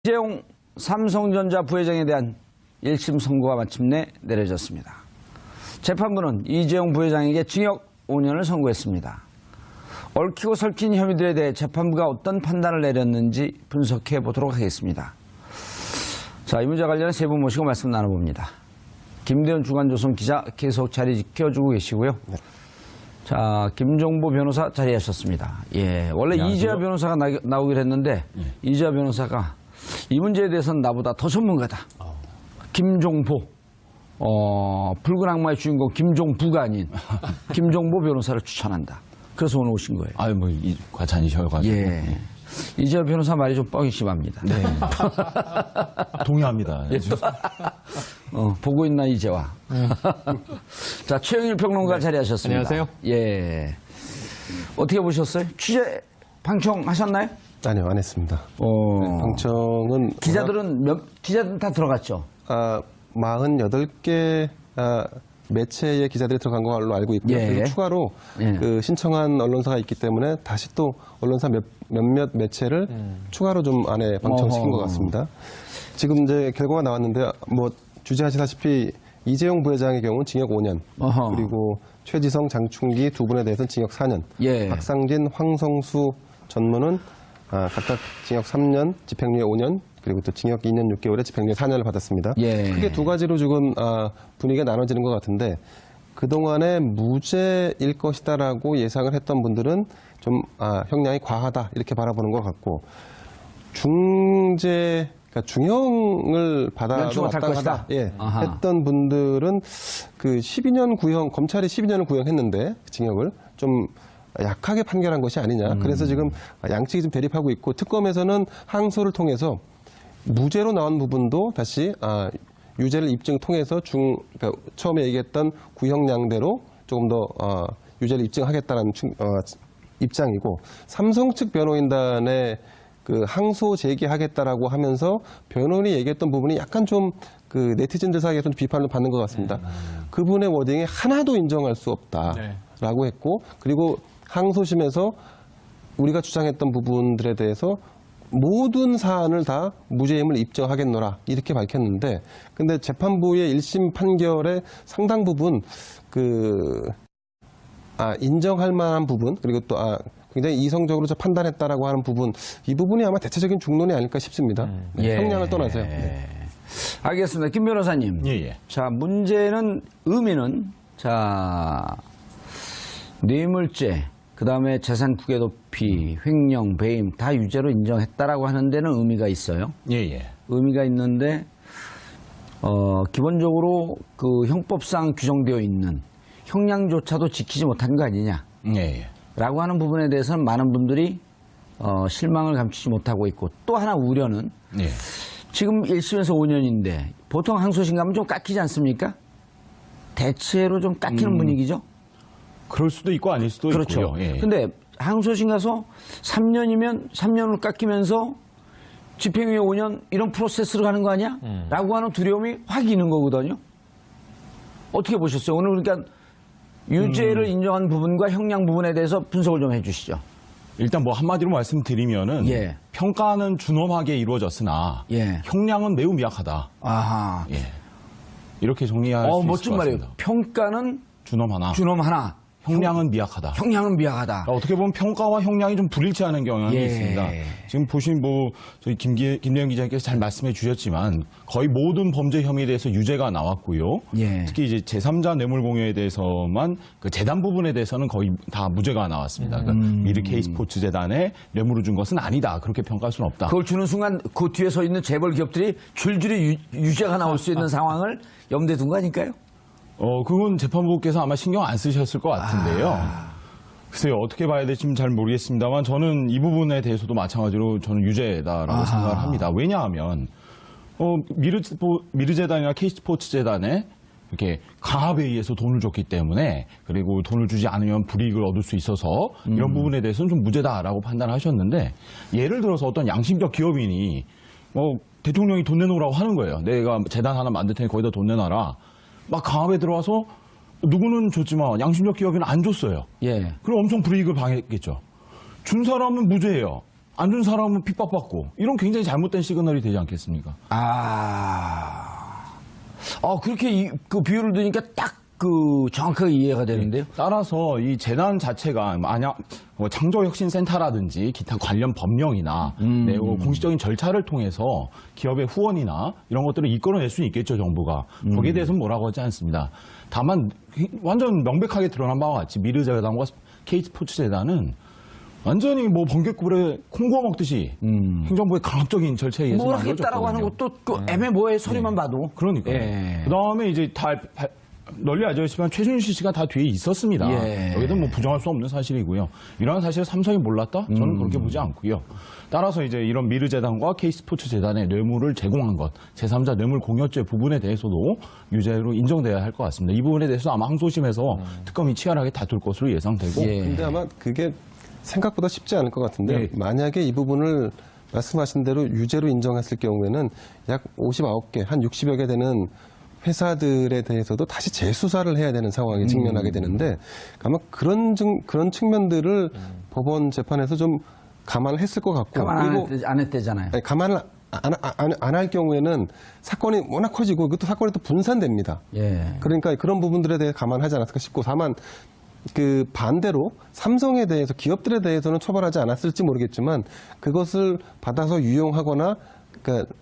이재용 삼성전자 부회장에 대한 1심 선고가 마침내 내려졌습니다. 재판부는 이재용 부회장에게 징역 5년을 선고했습니다. 얽히고 설킨 혐의들에 대해 재판부가 어떤 판단을 내렸는지 분석해 보도록 하겠습니다. 자, 이 문제 관련 세 분 모시고 말씀 나눠봅니다. 김대현 주간조선 기자 계속 자리 지켜주고 계시고요. 네. 자, 김종보 변호사 자리하셨습니다. 예, 원래 안녕하세요. 이재화 변호사가 나오기로 했는데 이재화 변호사가 이 문제에 대해서는 나보다 더 전문가다. 김종보, 붉은 악마의 주인공 김종부가 아닌 김종보 변호사를 추천한다. 그래서 오늘 오신 거예요. 아유, 뭐, 과찬이셔가지고. 예. 이재화 변호사 말이 좀 뻥이 심합니다. 네. 동의합니다. 예. 보고 있나, 이재화. 자, 최영일 평론가 네. 자리하셨습니다. 안녕하세요. 예. 어떻게 보셨어요? 취재 방청하셨나요? 아니요, 안 했습니다. 네, 방청은. 기자들은 다 들어갔죠? 48개, 매체의 기자들이 들어간 걸로 알고 있고요. 예. 그리고 추가로 그 신청한 언론사가 있기 때문에 다시 또 언론사 몇몇 매체를 추가로 좀 안에 방청시킨 것 같습니다. 지금 이제 결과가 나왔는데 뭐 주제하시다시피 이재용 부회장의 경우는 징역 5년, 그리고 최지성, 장충기 두 분에 대해서는 징역 4년, 예. 박상진, 황성수 전무는 각각 징역 3년, 집행유예 5년, 그리고 또 징역 2년 6개월에 집행유예 4년을 받았습니다. 예. 크게 두 가지로 지금 분위기가 나눠지는 것 같은데 그동안에 무죄일 것이다라고 예상을 했던 분들은 좀 형량이 과하다 이렇게 바라보는 것 같고 그러니까 중형을 받아도 마땅하다 했던 분들은 그 12년 구형, 검찰이 12년을 구형했는데 징역을 좀 약하게 판결한 것이 아니냐. 그래서 지금 양측이 좀 대립하고 있고 특검에서는 항소를 통해서 무죄로 나온 부분도 다시 유죄를 입증 통해서 그러니까 처음에 얘기했던 구형량대로 조금 더 유죄를 입증하겠다는 입장이고 삼성 측 변호인단의 그 항소 제기하겠다라고 하면서 변호인이 얘기했던 부분이 약간 좀 그 네티즌들 사이에서 비판을 받는 것 같습니다. 그분의 워딩이 하나도 인정할 수 없다라고 했고 그리고 항소심에서 우리가 주장했던 부분들에 대해서 모든 사안을 다 무죄임을 입증하겠노라 이렇게 밝혔는데 근데 재판부의 1심 판결의 상당 부분 인정할 만한 부분 그리고 또 굉장히 이성적으로 판단했다라고 하는 부분 이 부분이 아마 대체적인 중론이 아닐까 싶습니다. 네, 형량을 떠나서요. 네. 알겠습니다. 김 변호사님. 예. 자, 문제는 의미는 뇌물죄 그다음에 재산 국외 도피, 횡령, 배임 다 유죄로 인정했다라고 하는 데는 의미가 있어요. 예. 의미가 있는데 기본적으로 그 형법상 규정되어 있는 형량조차도 지키지 못한 거 아니냐. 라고 하는 부분에 대해서는 많은 분들이 실망을 감추지 못하고 있고 또 하나 우려는 지금 1심에서 5년인데 보통 항소심 가면 좀 깎이지 않습니까? 대체로 좀 깎이는 분위기죠. 그럴 수도 있고 아닐 수도 그렇죠. 있고요. 예. 근데 항소심 가서 3년이면 3년을 깎이면서 집행유예 5년 이런 프로세스로 가는 거 아니야? 라고 하는 두려움이 확 있는 거거든요. 어떻게 보셨어요? 오늘 그러니까 유죄를 인정한 부분과 형량 부분에 대해서 분석을 좀 해주시죠. 일단 뭐 한마디로 말씀드리면은 평가는 준엄하게 이루어졌으나 형량은 매우 미약하다. 아하. 이렇게 정리할 수 있을 것 같습니다. 멋진 말이에요. 평가는 준엄하나. 형량은 미약하다. 형량은 미약하다. 그러니까 어떻게 보면 평가와 형량이 좀 불일치하는 경향이 있습니다. 지금 보신 저희 김대현 기자님께서 잘 말씀해 주셨지만 거의 모든 범죄 혐의에 대해서 유죄가 나왔고요. 특히 이제 제3자 뇌물 공여에 대해서만 그 재단 부분에 대해서는 거의 다 무죄가 나왔습니다. 그러니까 미르 K스포츠 재단에 뇌물을 준 것은 아니다. 그렇게 평가할 수는 없다. 그걸 주는 순간 그 뒤에 서 있는 재벌 기업들이 줄줄이 유죄가 나올 수 있는 상황을 염두에 둔 거 아닐까요? 그건 재판부께서 아마 신경 안 쓰셨을 것 같은데요. 글쎄요, 어떻게 봐야 될지 잘 모르겠습니다만 저는 이 부분에 대해서도 마찬가지로 저는 유죄다라고 생각을 합니다. 왜냐하면, 미르재단이나 K스포츠 재단에 이렇게 강압에 의해서 돈을 줬기 때문에 그리고 돈을 주지 않으면 불이익을 얻을 수 있어서 이런 부분에 대해서는 좀 무죄다라고 판단하셨는데 예를 들어서 어떤 양심적 기업인이 대통령이 돈 내놓으라고 하는 거예요. 내가 재단 하나 만들 테니 거기다 돈 내놔라. 막 강압에 들어와서 누구는 줬지만 양심적 기업인은 안 줬어요. 그럼 엄청 불이익을 당했겠죠. 준 사람은 무죄예요. 안 준 사람은 핍박받고 이런 굉장히 잘못된 시그널이 되지 않겠습니까? 그렇게 그 비율을 드니까 딱 정확하게 이해가 되는데요. 따라서 이 재단 자체가 만약 창조혁신센터라든지 기타 관련 법령이나 공식적인 절차를 통해서 기업의 후원이나 이런 것들을 이끌어낼 수는 있겠죠, 정부가. 거기에 대해서는 뭐라고 하지 않습니다. 다만 완전 명백하게 드러난 바와 같이 미르재단과 K스포츠재단은 완전히 뭐 번개불에 콩 구워 먹듯이 행정부의 강압적인 절차에 의해서 뭘 하겠다라고 하는 것도 애매모호해 소리만 봐도. 그러니까. 예. 그다음에 이제 다 널리 알려져 있지만 최순실 씨가 다 뒤에 있었습니다. 예. 여기도 뭐 부정할 수 없는 사실이고요. 이러한 사실을 삼성이 몰랐다? 저는 그렇게 보지 않고요. 따라서 이제 이런 미르재단과 K스포츠재단의 뇌물을 제공한 것, 제3자 뇌물 공여죄 부분에 대해서도 유죄로 인정돼야 할 것 같습니다. 이 부분에 대해서 아마 항소심에서 특검이 치열하게 다툴 것으로 예상되고. 예. 근데 아마 그게 생각보다 쉽지 않을 것 같은데 예. 만약에 이 부분을 말씀하신 대로 유죄로 인정했을 경우에는 약 59개, 한 60여 개 되는 회사들에 대해서도 다시 재수사를 해야 되는 상황에 직면하게 되는데 아마 그런 측면들을 법원 재판에서 좀 감안을 했을 것 같고 가만 안 했대잖아요. 아니, 감안을 안 할 경우에는 사건이 워낙 커지고 그것도 사건이 또 분산됩니다. 예. 그러니까 그런 부분들에 대해 감안하지 않았을까 싶고 다만 그 반대로 삼성에 대해서 기업들에 대해서는 처벌하지 않았을지 모르겠지만 그것을 받아서 유용하거나 그러니까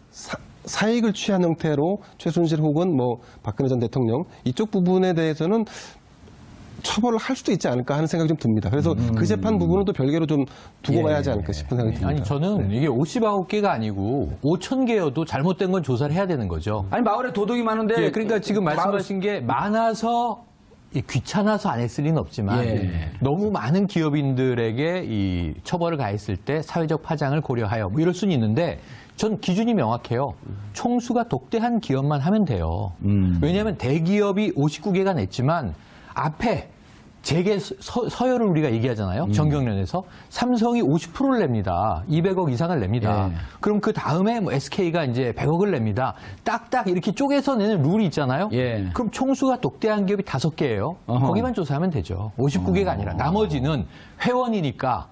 사익을 취한 형태로 최순실 혹은 뭐 박근혜 전 대통령 이쪽 부분에 대해서는 처벌을 할 수도 있지 않을까 하는 생각이 좀 듭니다. 그래서 그 재판 부분은 또 별개로 좀 두고 봐야 하지 않을까 싶은 생각이 듭니다. 아니 저는 이게 59개가 아니고 5,000개여도 잘못된 건 조사를 해야 되는 거죠. 아니 마을에 도둑이 많은데. 예, 그러니까 지금 말씀하신 게 많아서 귀찮아서 안 했을 리는 없지만 예. 너무 많은 기업인들에게 이 처벌을 가했을 때 사회적 파장을 고려하여 뭐 이럴 수는 있는데 전 기준이 명확해요. 총수가 독대한 기업만 하면 돼요. 왜냐하면 대기업이 59개가 냈지만 앞에 재계 서열을 우리가 얘기하잖아요. 정경련에서 삼성이 50%를 냅니다. 200억 이상을 냅니다. 예. 그럼 그 다음에 뭐 SK가 이제 100억을 냅니다. 딱딱 이렇게 쪼개서 내는 룰이 있잖아요. 예. 그럼 총수가 독대한 기업이 5개예요. 어허. 거기만 조사하면 되죠. 59개가 아니라 나머지는 회원이니까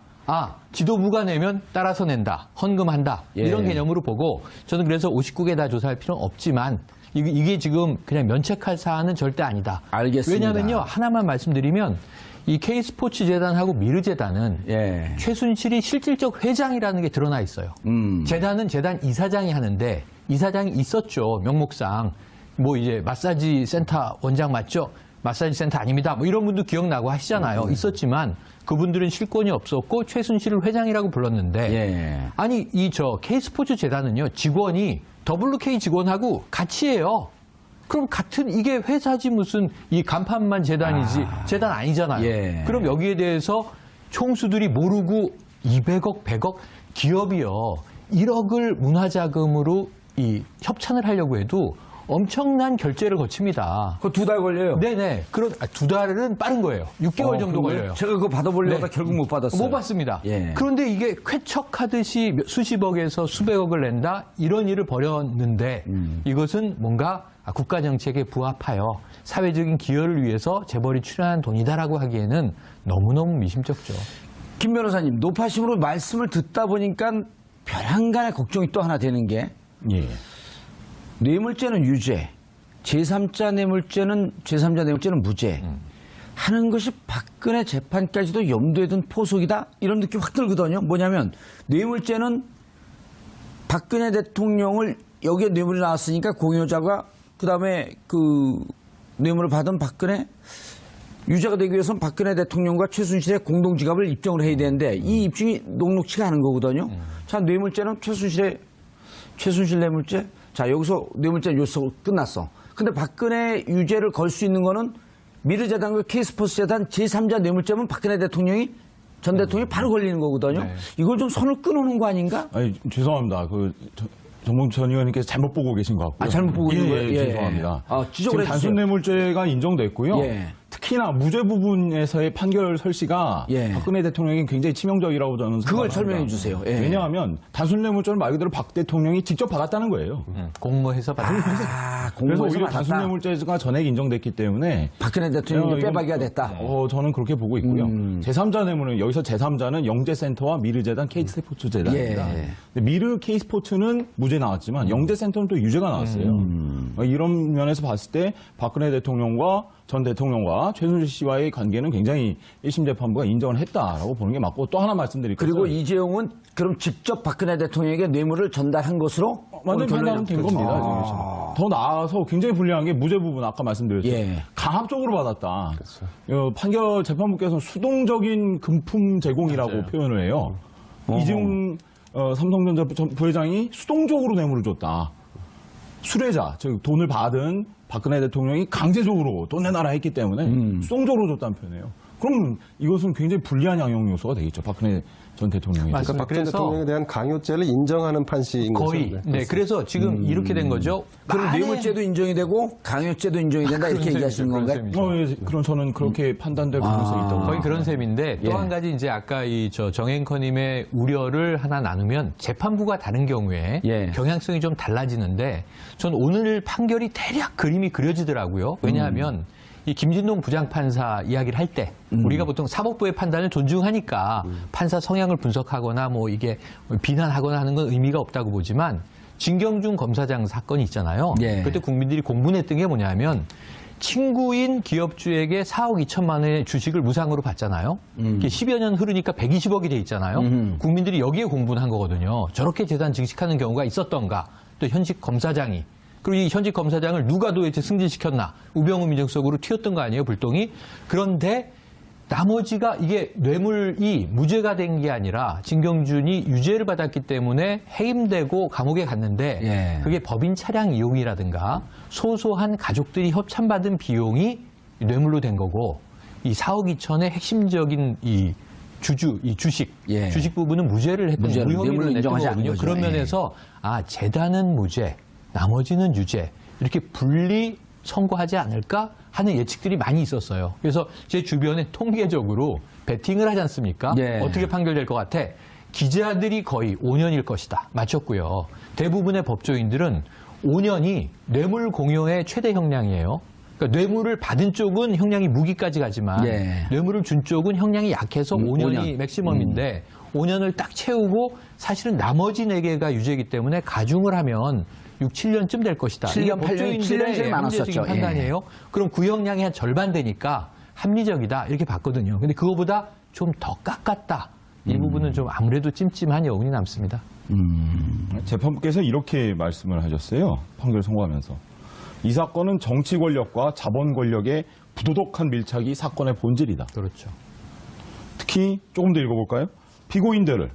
지도부가 내면 따라서 낸다. 헌금한다. 예. 이런 개념으로 보고 저는 그래서 59개 다 조사할 필요는 없지만 이게 지금 그냥 면책할 사안은 절대 아니다. 알겠습니다. 왜냐하면요. 하나만 말씀드리면 이 K스포츠재단하고 미르재단은 예. 최순실이 실질적 회장이라는 게 드러나 있어요. 재단은 재단 이사장이 하는데 이사장이 있었죠. 명목상. 뭐 이제 마사지 센터 원장 맞죠? 마사지 센터 아닙니다. 뭐 이런 분도 기억나고 하시잖아요. 있었지만 그분들은 실권이 없었고 최순실을 회장이라고 불렀는데 예. 아니 K스포츠 재단은요 직원이 WK 직원하고 같이 해요. 그럼 같은 이게 회사지 무슨 이 간판만 재단이지 재단 아니잖아요. 예. 그럼 여기에 대해서 총수들이 모르고 200억, 100억 기업이요 1억을 문화자금으로 이 협찬을 하려고 해도 엄청난 결제를 거칩니다. 그거 2달 걸려요. 네네. 두 달은 빠른 거예요. 6개월 정도 걸려요. 제가 그거 받아보려다 네. 결국 못 받았어요. 못 받습니다. 예. 그런데 이게 쾌척하듯이 수십억에서 수백억을 낸다? 이런 일을 벌였는데 이것은 뭔가 국가 정책에 부합하여 사회적인 기여를 위해서 재벌이 출연한 돈이다라고 하기에는 너무너무 미심쩍죠. 김 변호사님, 노파심으로 말씀을 듣다 보니까 별한간의 걱정이 또 하나 되는 게 예. 뇌물죄는 유죄, 제3자 뇌물죄는 무죄 하는 것이 박근혜 재판까지도 염두에 둔 포석이다 이런 느낌 확 들거든요. 뭐냐면 뇌물죄는 박근혜 대통령을 여기에 뇌물이 나왔으니까 공여자가 그다음에 그 뇌물을 받은 박근혜 유죄가 되기 위해서는 박근혜 대통령과 최순실의 공동지갑을 입증을 해야 되는데 이 입증이 녹록치가 않은 거거든요. 자, 뇌물죄는 최순실 뇌물죄. 자, 여기서 뇌물죄 요소 끝났어. 근데 박근혜 유죄를 걸 수 있는 거는 미르재단과 K스포츠재단 제3자 뇌물죄면 박근혜 대통령이 전 대통령이 바로 걸리는 거거든요. 네. 이걸 좀 선을 끊어놓은 거 아닌가? 아니, 죄송합니다. 정봉천 의원님께서 잘못 보고 계신 것 같고요. 잘못 보고 있는 거예요? 예, 예. 죄송합니다. 지적을 지금 단순 뇌물죄가 인정됐고요. 예. 특히나 무죄 부분에서의 판결 설시가 예. 박근혜 대통령이 굉장히 치명적이라고 저는 그걸 생각합니다. 설명해 주세요. 예. 왜냐하면 단순 뇌물죄를 말 그대로 박 대통령이 직접 받았다는 거예요. 공모해서 받은 아, 그래서 공모해서 오히려 단순 받았다. 뇌물죄가 전액 인정됐기 때문에 박근혜 대통령이 이건- 빼박이가 됐다. 저는 그렇게 보고 있고요. 제3자 뇌물은 여기서 제3자는 영재센터와 미르재단 K스포츠재단입니다. 예. 근데 미르 K스포츠는 무죄 나왔지만 영재센터는 또 유죄가 나왔어요. 이런 면에서 봤을 때 박근혜 대통령과 전 대통령과 최순실 씨와의 관계는 굉장히 1심 재판부가 인정을 했다라고 보는 게 맞고 또 하나 말씀드릴 것은 그리고 이재용은 그럼 직접 박근혜 대통령에게 뇌물을 전달한 것으로 완전 오늘 판단은 된 결론이 겁니다. 났겠죠. 지금. 더 나아가서 굉장히 불리한 게 무죄 부분 아까 말씀드렸죠. 예. 강압적으로 받았다. 판결 재판부께서는 수동적인 금품 제공이라고 표현을 해요. 이재용 삼성전자 부회장이 수동적으로 뇌물을 줬다. 수뢰자, 즉 돈을 받은 박근혜 대통령이 강제적으로 돈 내놔라 했기 때문에 수동적으로 줬다는 표현이에요. 그럼 이것은 굉장히 불리한 양형 요소가 되겠죠. 박근혜 전 대통령이. 맞습니다. 그러니까 박근혜 그래서 대통령에 대한 강요죄를 인정하는 판시인 거죠. 거의. 네, 그래서 지금 이렇게 된 거죠. 그럼 만에- 뇌물죄도 인정이 되고 강요죄도 인정이 된다 이렇게 얘기하시는 그런 건가요? 셈이죠. 예, 그럼 저는 그렇게 판단될 가능성이 있다고. 거의 그런 셈인데 예. 또 한 가지 이제 아까 정 앵커님의 우려를 하나 나누면 재판부가 다른 경우에 예. 경향성이 좀 달라지는데 전 오늘 판결이 대략 그림이 그려지더라고요. 왜냐하면 이 김진동 부장판사 이야기를 할 때 우리가 보통 사법부의 판단을 존중하니까 판사 성향을 분석하거나 뭐 이게 비난하거나 하는 건 의미가 없다고 보지만 진경준 검사장 사건이 있잖아요. 예. 그때 국민들이 공분했던 게 뭐냐면 친구인 기업주에게 4억 2천만 원의 주식을 무상으로 받잖아요. 이게 10여 년 흐르니까 120억이 돼 있잖아요. 국민들이 여기에 공분한 거거든요. 저렇게 재산 증식하는 경우가 있었던가. 또 현직 검사장이. 그리고 이 현직 검사장을 누가 도대체 승진시켰나. 우병우 민정수석으로 튀었던 거 아니에요, 불똥이. 그런데 나머지가 이게 뇌물이 무죄가 된 게 아니라 진경준이 유죄를 받았기 때문에 해임되고 감옥에 갔는데 예. 그게 법인 차량 이용이라든가 소소한 가족들이 협찬받은 비용이 뇌물로 된 거고 이 4억 2천의 핵심적인 이 주식, 예. 주식 부분은 무죄를 했던 무죄를, 무혐의로 뇌물로 냈던 인정하지 않은 거거든요. 거죠. 그런 예. 면에서 재단은 무죄, 나머지는 유죄 이렇게 분리 선고하지 않을까 하는 예측들이 많이 있었어요. 그래서 제 주변에 통계적으로 베팅을 하지 않습니까? 예. 어떻게 판결될 것 같아? 기자들이 거의 5년일 것이다. 맞췄고요. 대부분의 법조인들은 5년이 뇌물 공여의 최대 형량이에요. 그러니까 뇌물을 받은 쪽은 형량이 무기까지 가지만 예. 뇌물을 준 쪽은 형량이 약해서 5년이 5년. 맥시멈인데 5년을 딱 채우고 사실은 나머지 4개가 유죄이기 때문에 가중을 하면 6, 7년쯤 될 것이다. 7년, 이게 8년, 법조인들의 7년 제일 많았었죠. 합리적인 판단이에요. 그럼 구형량이 한 절반 되니까 합리적이다 이렇게 봤거든요. 근데 그거보다 좀 더 깎았다. 이 부분은 좀 아무래도 찜찜한 여운이 남습니다. 재판부께서 이렇게 말씀을 하셨어요. 판결 선고하면서. 이 사건은 정치 권력과 자본 권력의 부도덕한 밀착이 사건의 본질이다. 그렇죠. 특히 조금 더 읽어볼까요? 피고인들을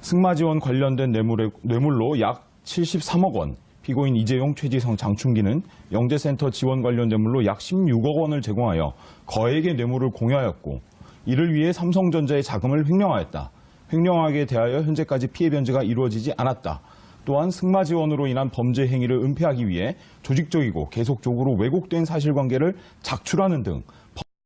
승마 지원 관련된 뇌물로 약 73억 원, 피고인 이재용, 최지성, 장충기는 영재센터 지원 관련 뇌물로 약 16억 원을 제공하여 거액의 뇌물을 공여하였고 이를 위해 삼성전자의 자금을 횡령하였다. 횡령하게 대하여 현재까지 피해 변제가 이루어지지 않았다. 또한 승마 지원으로 인한 범죄 행위를 은폐하기 위해 조직적이고 계속적으로 왜곡된 사실관계를 작출하는 등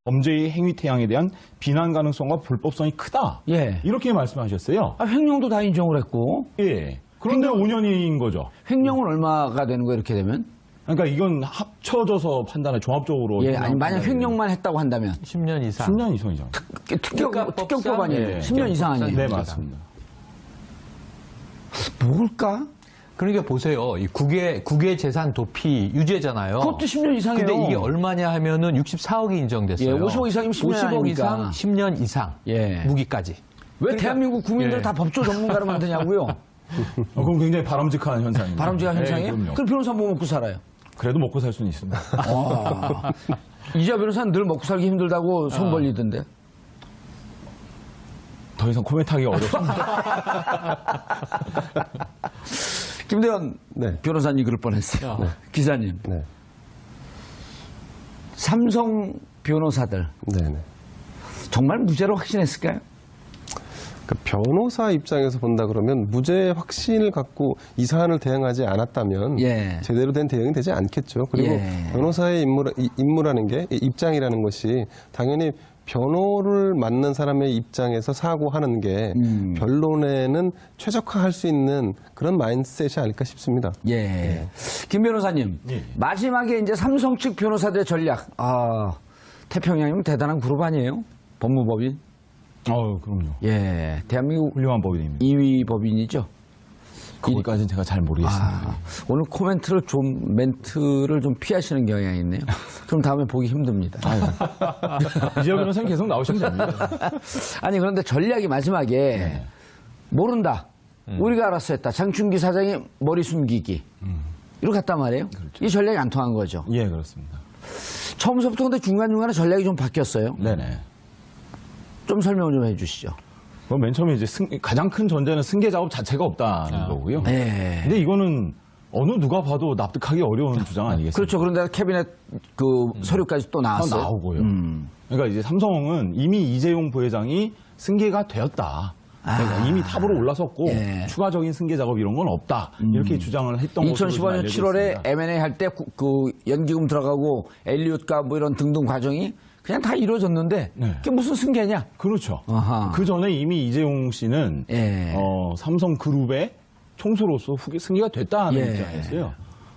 범죄의 행위 태양에 대한 비난 가능성과 불법성이 크다. 예. 이렇게 말씀하셨어요. 횡령도 다 인정을 했고 예. 그런데 5년인 거죠. 횡령은 얼마가 되는 거예요 이렇게 되면? 그러니까 이건 합쳐져서 판단을 종합적으로. 예, 아니 만약 횡령만 했다고 한다면 10년 이상. 10년 이상이죠. 특경법 아니에요? 예. 10년 이상 아니에요? 네, 맞습니다. 뭘까? 그러니까 보세요. 이 국외 재산 도피 유죄잖아요. 그것도 10년 이상이에요. 근데 이게 얼마냐 하면은 64억이 인정됐어요. 예, 50억 이상이면 10년 50억 아닙니까? 이상 10년 이상 예. 무기까지. 왜 그러니까- 대한민국 국민들 예. 다 법조 전문가로 만드냐고요? 그럼 굉장히 바람직한 현상입니다. 바람직한 네, 현상이에요? 그럼요. 그럼 변호사 뭐 먹고 살아요? 그래도 먹고 살 수는 있습니다. 이자 변호사는 늘 먹고 살기 힘들다고 손 벌리던데. 더 이상 코멘트하기가 어렵습니다. 김대현 네. 변호사님 그럴 뻔했어요. 기자님. 네. 삼성 변호사들 네. 네. 정말 무죄로 확신했을까요? 그러니까 변호사 입장에서 본다 그러면 무죄 확신을 갖고 이 사안을 대응하지 않았다면 예. 제대로 된 대응이 되지 않겠죠. 그리고 예. 변호사의 임무라는 게 입장이라는 것이 당연히 변호를 맡는 사람의 입장에서 사고하는 게 변론에는 최적화할 수 있는 그런 마인드셋이 아닐까 싶습니다. 예. 김 변호사님, 예. 마지막에 이제 삼성 측 변호사들의 전략. 태평양이면 대단한 그룹 아니에요? 법무법인? 그럼요. 예. 대한민국 훌륭한 법인입니다. 2위 법인이죠? 거기까지는 제가 잘 모르겠습니다. 오늘 멘트를 좀 피하시는 경향이 있네요. 그럼 다음에 보기 힘듭니다. 이재호 변호사님 계속 나오시면 됩니다. 아니, 그런데 전략이 마지막에 모른다. 우리가 알아서 했다. 장충기 사장이 머리 숨기기. 이렇게 갔단 말이에요. 그렇죠. 이 전략이 안 통한 거죠. 예, 그렇습니다. 처음부터 근데 중간중간에 전략이 좀 바뀌었어요. 네네. 좀 설명 좀 해주시죠. 맨 처음에 이제 가장 큰 전제는 승계 작업 자체가 없다는 거고요. 네. 근데 이거는 어느 누가 봐도 납득하기 어려운 주장 아니겠습니까? 그렇죠. 그런데 캐비넷 그 서류까지 또 나왔어요. 나오고요. 그러니까 이제 삼성은 이미 이재용 부회장이 승계가 되었다. 그러니까 이미 탑으로 올라섰고 예. 추가적인 승계 작업 이런 건 없다. 이렇게 주장을 했던 것으로 2015년 7월에 M&A 할 때 그 연기금 들어가고 엘리엇과 뭐 이런 등등 과정이 그냥 다 이루어졌는데 네. 그게 무슨 승계냐? 그렇죠. 아하. 그 전에 이미 이재용 씨는 예. 삼성그룹의 총수로서 승계가 됐다는 예. 입장이었어요.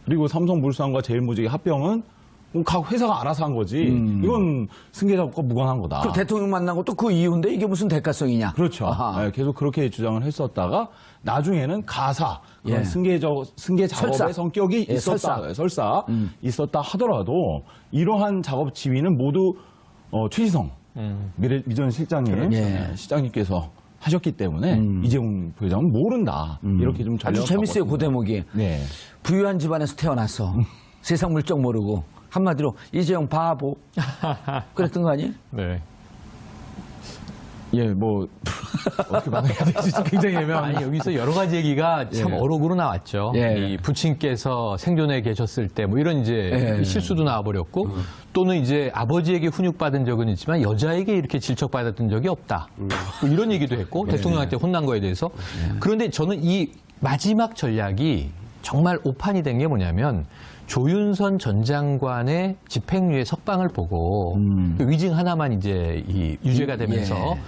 그리고 삼성물산과 제일모직의 합병은 뭐 각 회사가 알아서 한 거지. 이건 승계 작업과 무관한 거다. 그 대통령 만난 것도 그 이유인데 이게 무슨 대가성이냐? 그렇죠. 아하. 네, 계속 그렇게 주장을 했었다가 나중에는 가사, 그런 예. 승계 작업의 설사. 성격이 예, 있었다, 설사 있었다 하더라도 이러한 작업 지휘는 모두 최지성 미전 실장님, 예. 실장님께서 하셨기 때문에 이재용 부회장은 모른다. 이렇게 좀 전략을 아주 재밌어요, 그 바꿨습니다. 대목이. 네. 부유한 집안에서 태어나서 세상 물정 모르고 한마디로 이재용 바보 그랬던 거 아니에요? 네. 예, 뭐 어떻게 말해야 될지 굉장히 애매한. 아니, 여기서 여러 가지 얘기가 참 예. 어록으로 나왔죠. 예. 이 부친께서 생존해 계셨을 때 뭐 이런 이제 예. 실수도 나와버렸고 또는 이제 아버지에게 훈육받은 적은 있지만 여자에게 이렇게 질척받았던 적이 없다. 뭐 이런 얘기도 했고 대통령한테 혼난 거에 대해서. 그런데 저는 이 마지막 전략이 정말 오판이 된 게 뭐냐면 조윤선 전 장관의 집행유예 석방을 보고 그 위증 하나만 이제 이 유죄가 되면서 예.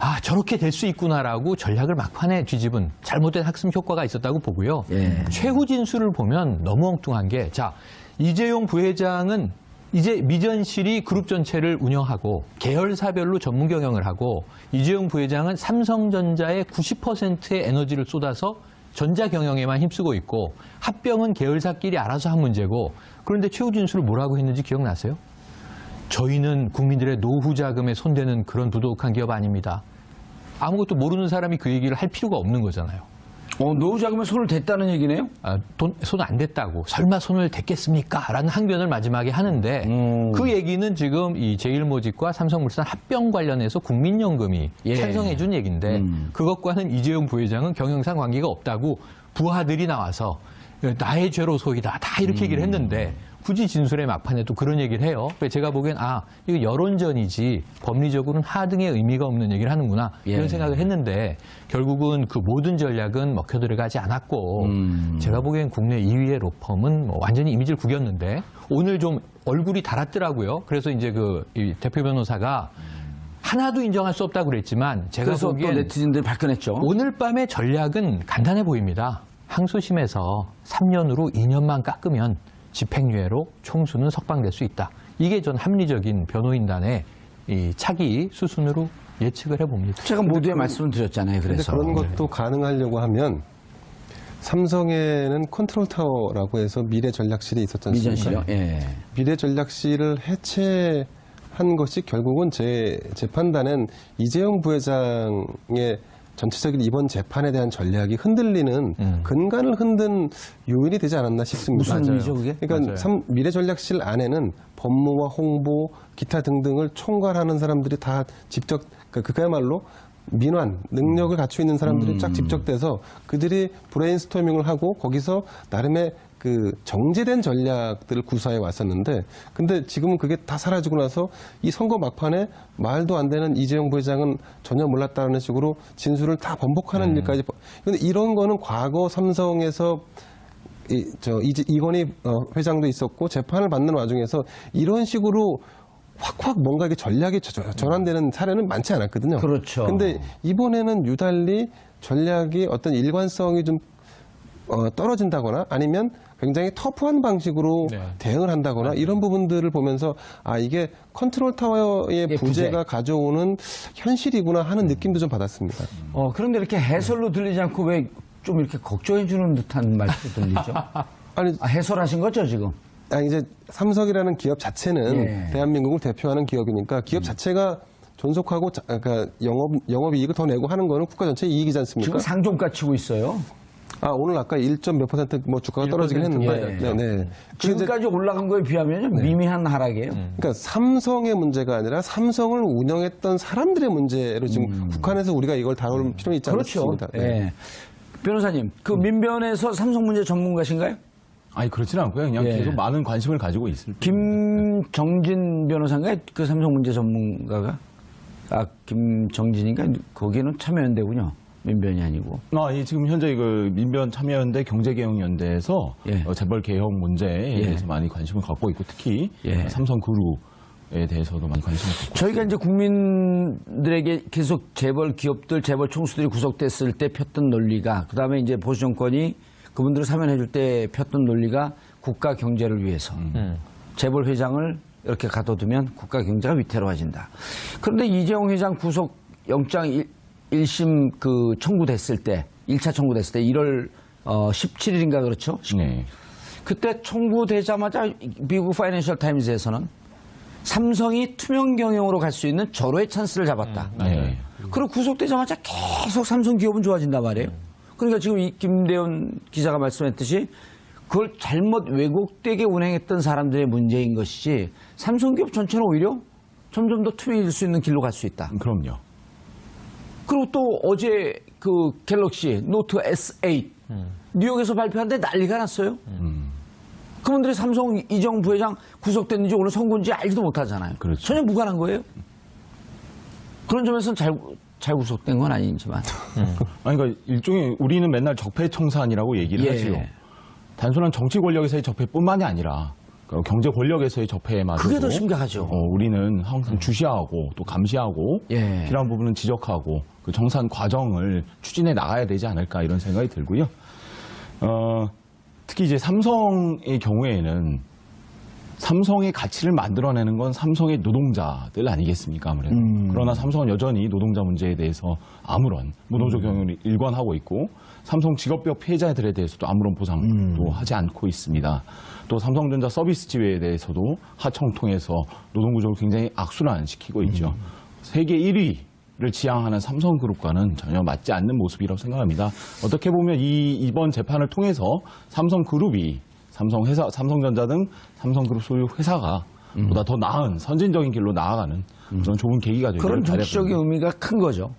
아 저렇게 될 수 있구나라고 전략을 막판에 뒤집은 잘못된 학습 효과가 있었다고 보고요. 예. 최후 진술을 보면 너무 엉뚱한 게 자 이재용 부회장은 이제 미전실이 그룹 전체를 운영하고 계열사별로 전문 경영을 하고 이재용 부회장은 삼성전자의 90%의 에너지를 쏟아서 전자 경영에만 힘쓰고 있고 합병은 계열사끼리 알아서 한 문제고 그런데 최후 진술을 뭐라고 했는지 기억나세요? 저희는 국민들의 노후 자금에 손대는 그런 부도덕한 기업 아닙니다. 아무것도 모르는 사람이 그 얘기를 할 필요가 없는 거잖아요. 노후 자금에 손을 댔다는 얘기네요? 손 안 댔다고 설마 손을 댔겠습니까? 라는 항변을 마지막에 하는데 그 얘기는 지금 이 제일모직과 삼성물산 합병 관련해서 국민연금이 예. 찬성해 준 얘기인데 그것과는 이재용 부회장은 경영상 관계가 없다고 부하들이 나와서 나의 죄로 소이다 다 이렇게 얘기를 했는데 굳이 진술의 막판에 또 그런 얘기를 해요. 그래서 제가 보기엔 이거 여론전이지 법리적으로는 하등의 의미가 없는 얘기를 하는구나 이런 예. 생각을 했는데 결국은 그 모든 전략은 먹혀 들어가지 않았고 제가 보기엔 국내 2위의 로펌은 뭐 완전히 이미지를 구겼는데 오늘 좀 얼굴이 달았더라고요. 그래서 이제 이 대표 변호사가 하나도 인정할 수 없다고 그랬지만 제가 그래서 또 보기엔 네티즌들이 발끈했죠. 오늘 밤의 전략은 간단해 보입니다. 항소심에서 3년으로 2년만 깎으면 집행유예로 총수는 석방될 수 있다. 이게 전 합리적인 변호인단의 이 차기 수순으로 예측을 해봅니다. 제가 모두의 말씀을 드렸잖아요. 그런데 그래서 그런 것도 가능하려고 하면 삼성에는 컨트롤 타워라고 해서 미래 전략실이 있었지 않습니까? 미전실이요. 예. 미래 전략실을 해체한 것이 결국은 제 판단은 이재용 부회장의 전체적인 이번 재판에 대한 전략이 흔들리는 근간을 흔든 요인이 되지 않았나 싶습니다. 무슨 의미죠, 그게? 그러니까 미래전략실 안에는 법무와 홍보, 기타 등등을 총괄하는 사람들이 다 직접 그야말로 민환, 능력을 갖추고 있는 사람들이 쫙 집적돼서 그들이 브레인스토밍을 하고 거기서 나름의 그 정제된 전략들을 구사해 왔었는데, 근데 지금은 그게 다 사라지고 나서 이 선거 막판에 말도 안 되는 이재용 부회장은 전혀 몰랐다는 식으로 진술을 다 번복하는 일까지. 근데 이런 거는 과거 삼성에서 이건희 회장도 있었고 재판을 받는 와중에서 이런 식으로 확 뭔가 이게 전략이 전환되는 사례는 많지 않았거든요. 그렇죠. 근데 이번에는 유달리 전략이 어떤 일관성이 좀 떨어진다거나 아니면 굉장히 터프한 방식으로 네. 대응을 한다거나 이런 부분들을 보면서 아, 이게 컨트롤 타워의 이게 부재가 부재. 가져오는 현실이구나 하는 느낌도 좀 받았습니다. 그런데 이렇게 해설로 들리지 않고 왜 좀 이렇게 걱정해 주는 듯한 말씀이 들리죠? 아니, 해설하신 거죠, 지금? 이제 삼성이라는 기업 자체는 예. 대한민국을 대표하는 기업이니까 기업 자체가 존속하고 그러니까 영업이익을 더 내고 하는 거는 국가 전체 이익이지 않습니까? 지금 상종가 치고 있어요. 오늘 아까 1몇 % 뭐 주가가 떨어지긴 했는데, 예. 네. 지금까지 올라간 거에 비하면 미미한 하락이에요. 그러니까 삼성의 문제가 아니라 삼성을 운영했던 사람들의 문제로 지금 국한해서 우리가 이걸 다룰 필요는 있지 그렇죠. 않습니다. 예. 변호사님, 그 민변에서 삼성 문제 전문가신가요? 아니 그렇지는 않고요. 그냥 예. 계속 많은 관심을 가지고 있을 뿐. 김정진 변호사인가요? 그 삼성 문제 전문가가? 김정진인가? 거기는 참여연대군요. 민변이 아니고. 예, 지금 현재 그 민변 참여연대 경제개혁연대에서 예. 재벌 개혁 문제에 예. 대해서 많이 관심을 갖고 있고 특히 예. 삼성그룹에 대해서도 많이 관심을 갖고 저희가 이제 국민들에게 계속 재벌 기업들, 재벌 총수들이 구속됐을 때 폈던 논리가, 그 다음에 이제 보수 정권이 그분들을 사면해줄 때 폈던 논리가 국가 경제를 위해서 재벌 회장을 이렇게 가둬두면 국가 경제가 위태로워진다. 그런데 이재용 회장 구속 영장 1심 그 청구됐을 때, 1차 청구됐을 때 1월 17일인가 그렇죠? 네. 그때 청구되자마자 미국 파이낸셜 타임즈에서는 삼성이 투명 경영으로 갈 수 있는 절호의 찬스를 잡았다. 네. 그리고 구속되자마자 계속 삼성 기업은 좋아진단 말이에요. 그러니까 지금 이 김대현 기자가 말씀했듯이 그걸 잘못 왜곡되게 운행했던 사람들의 문제인 것이지 삼성 기업 전체는 오히려 점점 더 투명해질 수 있는 길로 갈 수 있다. 그럼요. 그리고 또 어제 그 갤럭시 노트 S8 뉴욕에서 발표하는데 난리가 났어요. 그분들이 삼성 이재용 부회장 구속됐는지 오늘 선고인지 알지도 못하잖아요. 그렇죠. 전혀 무관한 거예요. 그런 점에서는 잘 구속된 건 아니지만. 아니, 그러니까 일종의 우리는 맨날 적폐청산이라고 얘기를 예. 하지요. 단순한 정치 권력에서의 적폐뿐만이 아니라 경제 권력에서의 적폐마저도 그게 더 심각하죠. 우리는 항상 주시하고 또 감시하고 예. 필요한 부분은 지적하고 그 정산 과정을 추진해 나가야 되지 않을까 이런 생각이 들고요. 특히 이제 삼성의 경우에는 삼성의 가치를 만들어내는 건 삼성의 노동자들 아니겠습니까, 아무래도. 그러나 삼성은 여전히 노동자 문제에 대해서 아무런 무노조 경영을 일관하고 있고 삼성 직업병 피해자들에 대해서도 아무런 보상도 하지 않고 있습니다. 또 삼성전자 서비스 지회에 대해서도 하청 통해서 노동구조를 굉장히 악순환시키고 있죠. 세계 1위를 지향하는 삼성그룹과는 전혀 맞지 않는 모습이라고 생각합니다. 어떻게 보면 이번 재판을 통해서 삼성그룹이 삼성전자 등 삼성그룹 소유 회사가 보다 더 나은 선진적인 길로 나아가는 그런 좋은 계기가 되기를 그런 정치적인 바라봅니다. 의미가 큰 거죠.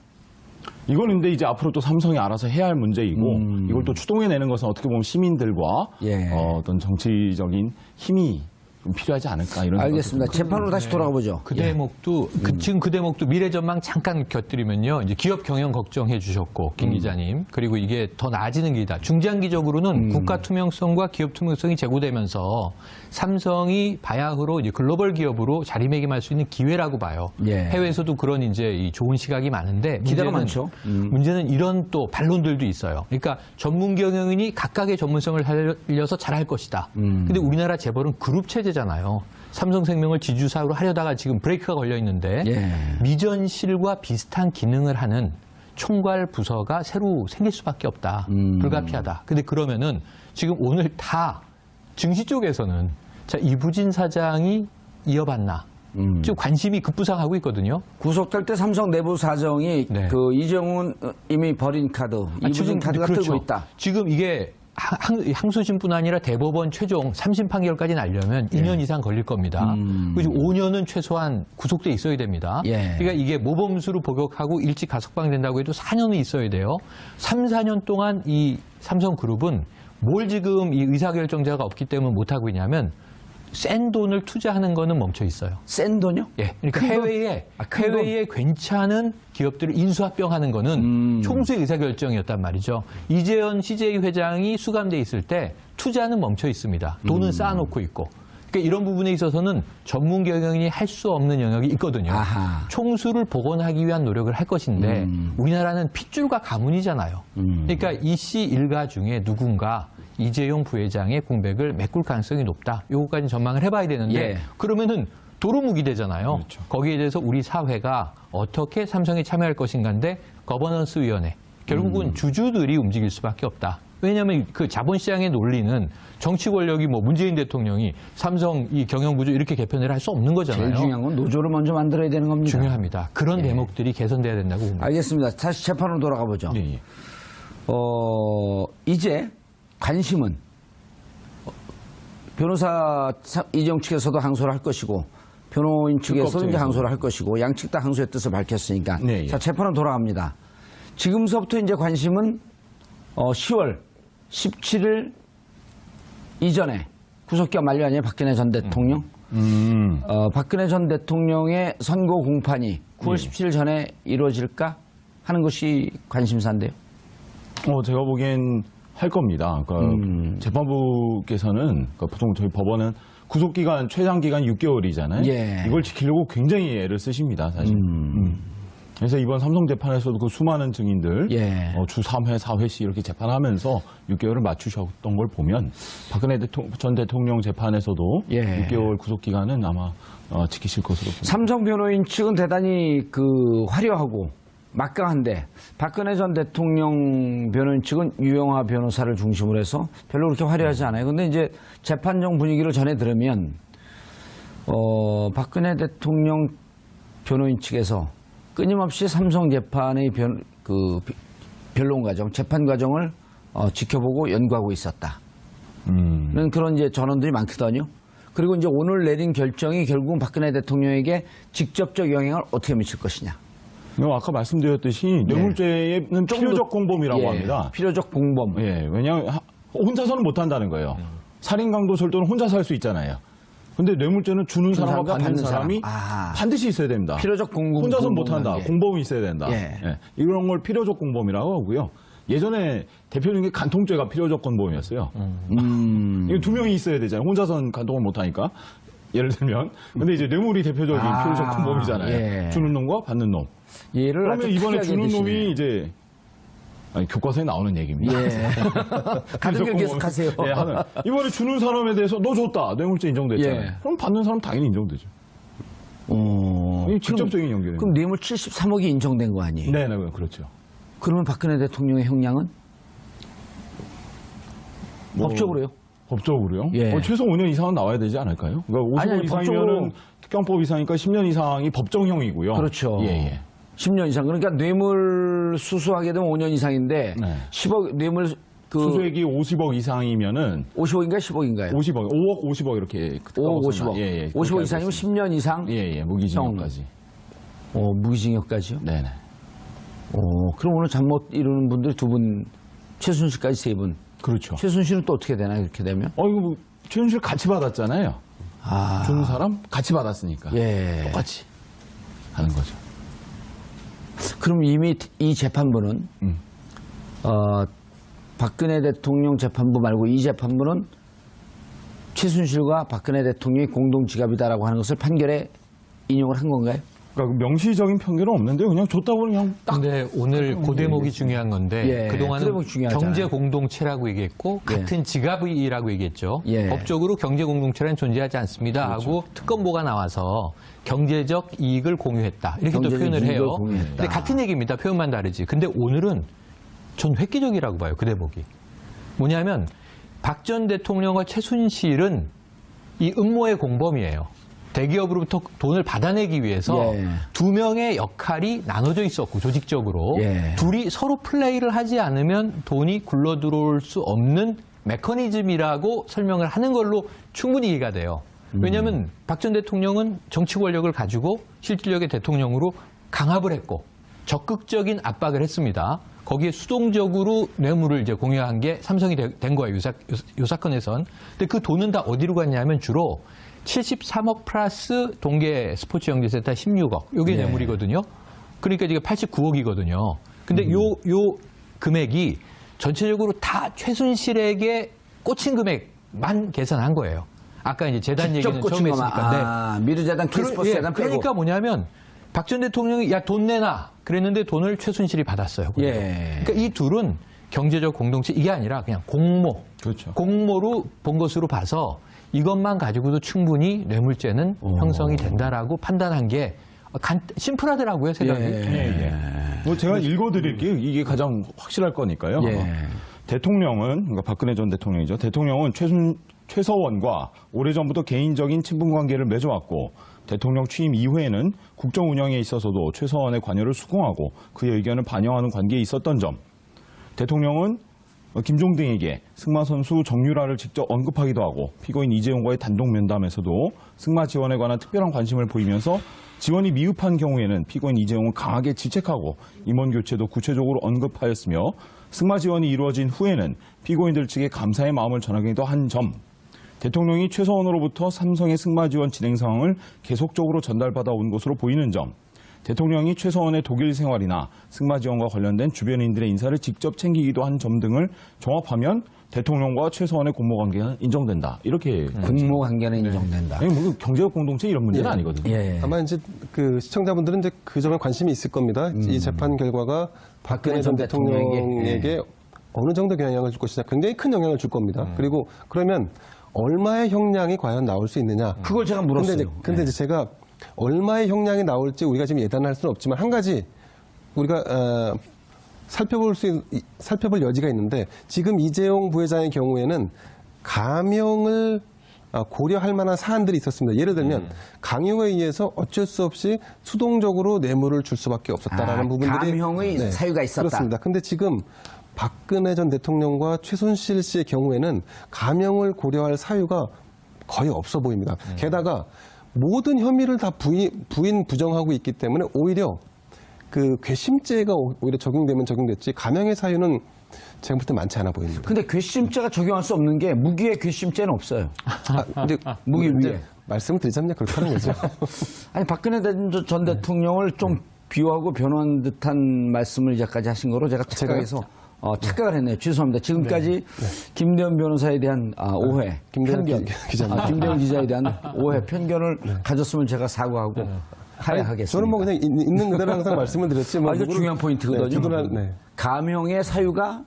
이건 근데 이제 앞으로 또 삼성이 알아서 해야 할 문제이고 이걸 또 추동해내는 것은 어떻게 보면 시민들과 예. 어떤 정치적인 힘이 좀 필요하지 않을까 이런 알겠습니다. 재판으로 다시 돌아가 보죠. 그 대목도 지금 그 대목도 미래전망 잠깐 곁들이면요. 이제 기업 경영 걱정해 주셨고 김 기자님 그리고 이게 더 나아지는 길이다. 중장기적으로는 국가 투명성과 기업 투명성이 제고되면서 삼성이 바야흐로 이제 글로벌 기업으로 자리매김할 수 있는 기회라고 봐요. 예. 해외에서도 그런 이제 이 좋은 시각이 많은데 기대가 문제는, 많죠. 문제는 이런 또 반론들도 있어요. 그러니까 전문 경영인이 각각의 전문성을 살려서 잘할 것이다. 근데 우리나라 재벌은 그룹 체제잖아요. 삼성생명을 지주사로 하려다가 지금 브레이크가 걸려 있는데 예. 미전실과 비슷한 기능을 하는 총괄 부서가 새로 생길 수밖에 없다. 불가피하다. 근데 그러면은 지금 오늘 다 증시 쪽에서는 자, 이부진 사장이 이어받나? 지금 관심이 급부상하고 있거든요. 구속될 때 삼성 내부 사정이 네. 그 이정훈 이미 버린 카드, 이부진 카드가 그렇죠. 뜨고 있다. 지금 이게 항소심뿐 아니라 대법원 최종 3심 판결까지 나려면 2년 이상 걸릴 겁니다. 그리고 5년은 최소한 구속돼 있어야 됩니다. 예. 그러니까 이게 모범수로 복역하고 일찍 가석방된다고 해도 4년은 있어야 돼요. 3, 4년 동안 이 삼성그룹은 뭘 지금 이 의사결정자가 없기 때문에 못하고 있냐면 센 돈을 투자하는 거는 멈춰 있어요. 센 돈요? 예. 그러니까 큰 돈? 해외에 큰 돈? 해외에 괜찮은 기업들을 인수합병하는 거는 총수의 의사결정이었단 말이죠. 이재현 CJ 회장이 수감돼 있을 때 투자는 멈춰 있습니다. 돈은 쌓아놓고 있고. 그러니까 이런 부분에 있어서는 전문 경영인이 할 수 없는 영역이 있거든요. 아하. 총수를 복원하기 위한 노력을 할 것인데 우리나라는 핏줄과 가문이잖아요. 그러니까 이 씨 일가 중에 누군가 이재용 부회장의 공백을 메꿀 가능성이 높다. 요거까지 전망을 해봐야 되는데 예. 그러면은 도루묵이 되잖아요. 그렇죠. 거기에 대해서 우리 사회가 어떻게 삼성에 참여할 것인가인데 거버넌스 위원회 결국은 주주들이 움직일 수밖에 없다. 왜냐하면 그 자본시장의 논리는 정치 권력이 뭐 문재인 대통령이 삼성 이 경영구조 이렇게 개편을 할 수 없는 거잖아요. 제일 중요한 건 노조를 먼저 만들어야 되는 겁니다. 중요합니다. 그런 대목들이 개선돼야 된다고 봅니다. 알겠습니다. 다시 재판으로 돌아가 보죠. 예, 예. 이제 관심은 변호사 이재용 측에서도 항소를 할 것이고 변호인 측에서도 이제 항소를 할 것이고 양측 다 항소의 뜻을 밝혔으니까 네, 예. 자 재판으로 돌아갑니다. 지금서부터 이제 관심은 10월 17일 이전에 구속기간 만료 아니에요? 박근혜 전 대통령. 박근혜 전 대통령의 선고 공판이 9월 17일 전에 이루어질까 하는 것이 관심사인데요. 제가 보기엔 할 겁니다. 그러니까 재판부께서는 그러니까 보통 저희 법원은 구속기간 최장기간 6개월이잖아요. 예. 이걸 지키려고 굉장히 애를 쓰십니다, 사실. 그래서 이번 삼성 재판에서도 그 수많은 증인들 예. 주 3회, 4회씩 이렇게 재판하면서 6개월을 맞추셨던 걸 보면 박근혜 전 대통령 재판에서도 예. 6개월 구속기간은 아마 지키실 것으로 봅니다. 삼성 변호인 측은 대단히 화려하고 막강한데 박근혜 전 대통령 변호인 측은 유영하 변호사를 중심으로 해서 별로 그렇게 화려하지 않아요. 근데 이제 재판정 분위기를 전해 들으면 박근혜 대통령 변호인 측에서 끊임없이 삼성 재판의 변론 과정, 재판 과정을 지켜보고 연구하고 있었다. 는 그런 이제 전언들이 많거든요. 그리고 이제 오늘 내린 결정이 결국은 박근혜 대통령에게 직접적 영향을 어떻게 미칠 것이냐. 아까 말씀드렸듯이 뇌물죄는 필요적 공범이라고 합니다. 필요적 공범. 예, 왜냐하면 혼자서는 못한다는 거예요. 살인, 강도, 절도는 혼자서 할 수 있잖아요. 근데 뇌물죄는 주는 사람과 받는 사람이 반드시 있어야 됩니다. 필요적 공범. 혼자서는 못한다. 공범이 있어야 된다. 예. 예, 이런 걸 필요적 공범이라고 하고요. 예전에 대표적인 게 간통죄가 필요적 공범이었어요. 이거 두 명이 있어야 되잖아요. 혼자서는 간통을 못하니까. 예를 들면. 근데 이제 뇌물이 대표적인 필요적 공범이잖아요. 예. 주는 놈과 받는 놈. 예를 그러면 이번에 주는 놈이 이제 교과서에 나오는 얘기입니다. 예. 가득 계속하세요. 예, 이번에 주는 사람에 대해서 너 줬다. 뇌물죄 인정됐잖아요. 예. 그럼 받는 사람 당연히 인정되죠. 이게 직접적인 연결이에요. 그럼 뇌물 73억이 인정된 거 아니에요? 네, 그렇죠. 그러면 박근혜 대통령의 형량은? 법적으로요? 법적으로요? 예. 최소 5년 이상은 나와야 되지 않을까요? 그러니까 50억 이상이면은 특경법 이상이니까 10년 이상이 법정형이고요. 그렇죠. 예. 10년 이상. 그러니까 뇌물 수수하게 되면 5년 이상인데 네. 10억 뇌물 수수액이 50억 이상이면은 50억인가요? 10억인가요? 50억, 5억 50억 이렇게 5억 50억. 예. 50억 이상이면 10년 이상? 예, 무기징역까지. 무기징역까지요? 네네. 그럼 오늘 잠못 이루는 분들이 두 분, 최순실까지 세 분. 그렇죠. 최순실은 또 어떻게 되나요? 이렇게 되면? 이거 최순실 같이 받았잖아요. 주는 사람 같이 받았으니까. 예. 똑같이 하는 거죠. 그럼 이미 이 재판부는 박근혜 대통령 재판부 말고 이 재판부는 최순실과 박근혜 대통령이 공동 지갑이다라고 하는 것을 판결에 인용을 한 건가요? 그러니까 명시적인 편견은 없는데 그냥 줬다고 그냥 딱. 근데 오늘 그 대목이 중요한 건데 예, 그 그동안은 대목이 중요하잖아요. 경제 공동체라고 얘기했고 예. 같은 지갑이라고 얘기했죠. 예. 법적으로 경제 공동체는 존재하지 않습니다 하고 특검보가 나와서 경제적 이익을 공유했다 이렇게 또 경제적 표현을 이익을 해요. 공유했다. 근데 같은 얘기입니다. 표현만 다르지. 근데 오늘은 전 획기적이라고 봐요. 그 대목이. 뭐냐면 박 전 대통령과 최순실은 이 음모의 공범이에요. 대기업으로부터 돈을 받아내기 위해서 예. 두 명의 역할이 나눠져 있었고 조직적으로 예. 둘이 서로 플레이를 하지 않으면 돈이 굴러 들어올 수 없는 메커니즘이라고 설명을 하는 걸로 충분히 이해가 돼요. 왜냐하면 박 전 대통령은 정치 권력을 가지고 실질력의 대통령으로 강압을 했고 적극적인 압박을 했습니다. 거기에 수동적으로 뇌물을 이제 공유한 게 삼성이 된 거예요. 요 사건에선. 근데 그 돈은 다 어디로 갔냐면 주로 73억 플러스 동계 스포츠 영재센터 16억. 요게 네. 뇌물이거든요. 그러니까 이게 89억이거든요. 근데 요 금액이 전체적으로 다 최순실에게 꽂힌 금액만 계산한 거예요. 아까 이제 재단 얘기는 처음 했으니까. 미르재단, K스포츠재단 빼고. 그러니까 뭐냐면 박 전 대통령이 야 돈 내놔 그랬는데 돈을 최순실이 받았어요. 예. 그러니까 이 둘은 경제적 공동체 이게 아니라 그냥 공모, 그렇죠. 공모로 본 것으로 봐서 이것만 가지고도 충분히 뇌물죄는 형성이 된다라고 판단한 게 심플하더라고요 생각이. 뭐 제가 읽어드릴게요. 이게 가장 확실할 거니까요. 예. 대통령은 그러니까 박근혜 전 대통령이죠. 대통령은 최서원과 오래전부터 개인적인 친분 관계를 맺어왔고 대통령 취임 이후에는 국정 운영에 있어서도 최서원의 관여를 수긍하고 그의 의견을 반영하는 관계에 있었던 점. 대통령은 김종등에게 승마 선수 정유라를 직접 언급하기도 하고 피고인 이재용과의 단독 면담에서도 승마 지원에 관한 특별한 관심을 보이면서 지원이 미흡한 경우에는 피고인 이재용을 강하게 지책하고 임원 교체도 구체적으로 언급하였으며 승마 지원이 이루어진 후에는 피고인들 측에 감사의 마음을 전하기도 한 점. 대통령이 최서원으로부터 삼성의 승마 지원 진행 상황을 계속적으로 전달받아 온 것으로 보이는 점. 대통령이 최서원의 독일 생활이나 승마 지원과 관련된 주변인들의 인사를 직접 챙기기도 한 점 등을 종합하면 대통령과 최서원의 공모 관계가 인정된다. 이렇게 공모 관계는 인정된다. 아니, 뭐 경제적 공동체 이런 문제는 아니거든요. 예. 아마 이제 그 시청자분들은 이제 그 점에 관심이 있을 겁니다. 이 재판 결과가 박근혜 전 대통령에게 어느 정도 영향을 줄 것이냐, 굉장히 큰 영향을 줄 겁니다. 그리고 그러면 얼마의 형량이 과연 나올 수 있느냐? 그걸 제가 물었어요. 근데 이제 제가 얼마의 형량이 나올지 우리가 지금 예단할 수는 없지만 한 가지 우리가 살펴볼 여지가 있는데 지금 이재용 부회장의 경우에는 감형을 고려할 만한 사안들이 있었습니다. 예를 들면 강요에 의해서 어쩔 수 없이 수동적으로 뇌물을 줄 수밖에 없었다라는 부분들이 감형의 사유가 있었다. 그렇습니다. 근데 지금 박근혜 전 대통령과 최순실 씨의 경우에는 감형을 고려할 사유가 거의 없어 보입니다. 게다가 모든 혐의를 다 부인 부정하고 있기 때문에 오히려 그 괘씸죄가 오히려 적용되면 적용됐지 감형의 사유는 제가 볼 때 많지 않아 보입니다. 근데 괘씸죄가 적용할 수 없는 게 무기의 괘씸죄는 없어요. 근데 무기 위에. 말씀을 드리자면 그렇다는 거죠. 아니 박근혜 전 대통령을 좀 비호하고 변호한 듯한 말씀을 이제까지 하신 거로 제가 착각해서 착각을 했네요. 죄송합니다. 지금까지 김대현 변호사에 대한 오해, 편견, 김대현 기자에 대한 오해, 편견을 가졌으면 제가 사과하고 하야하겠습니다. 저는 뭐 그냥 있는 그대로 항상 말씀을 드렸지. 뭐 이거 중요한 포인트거든요. 감형의 사유가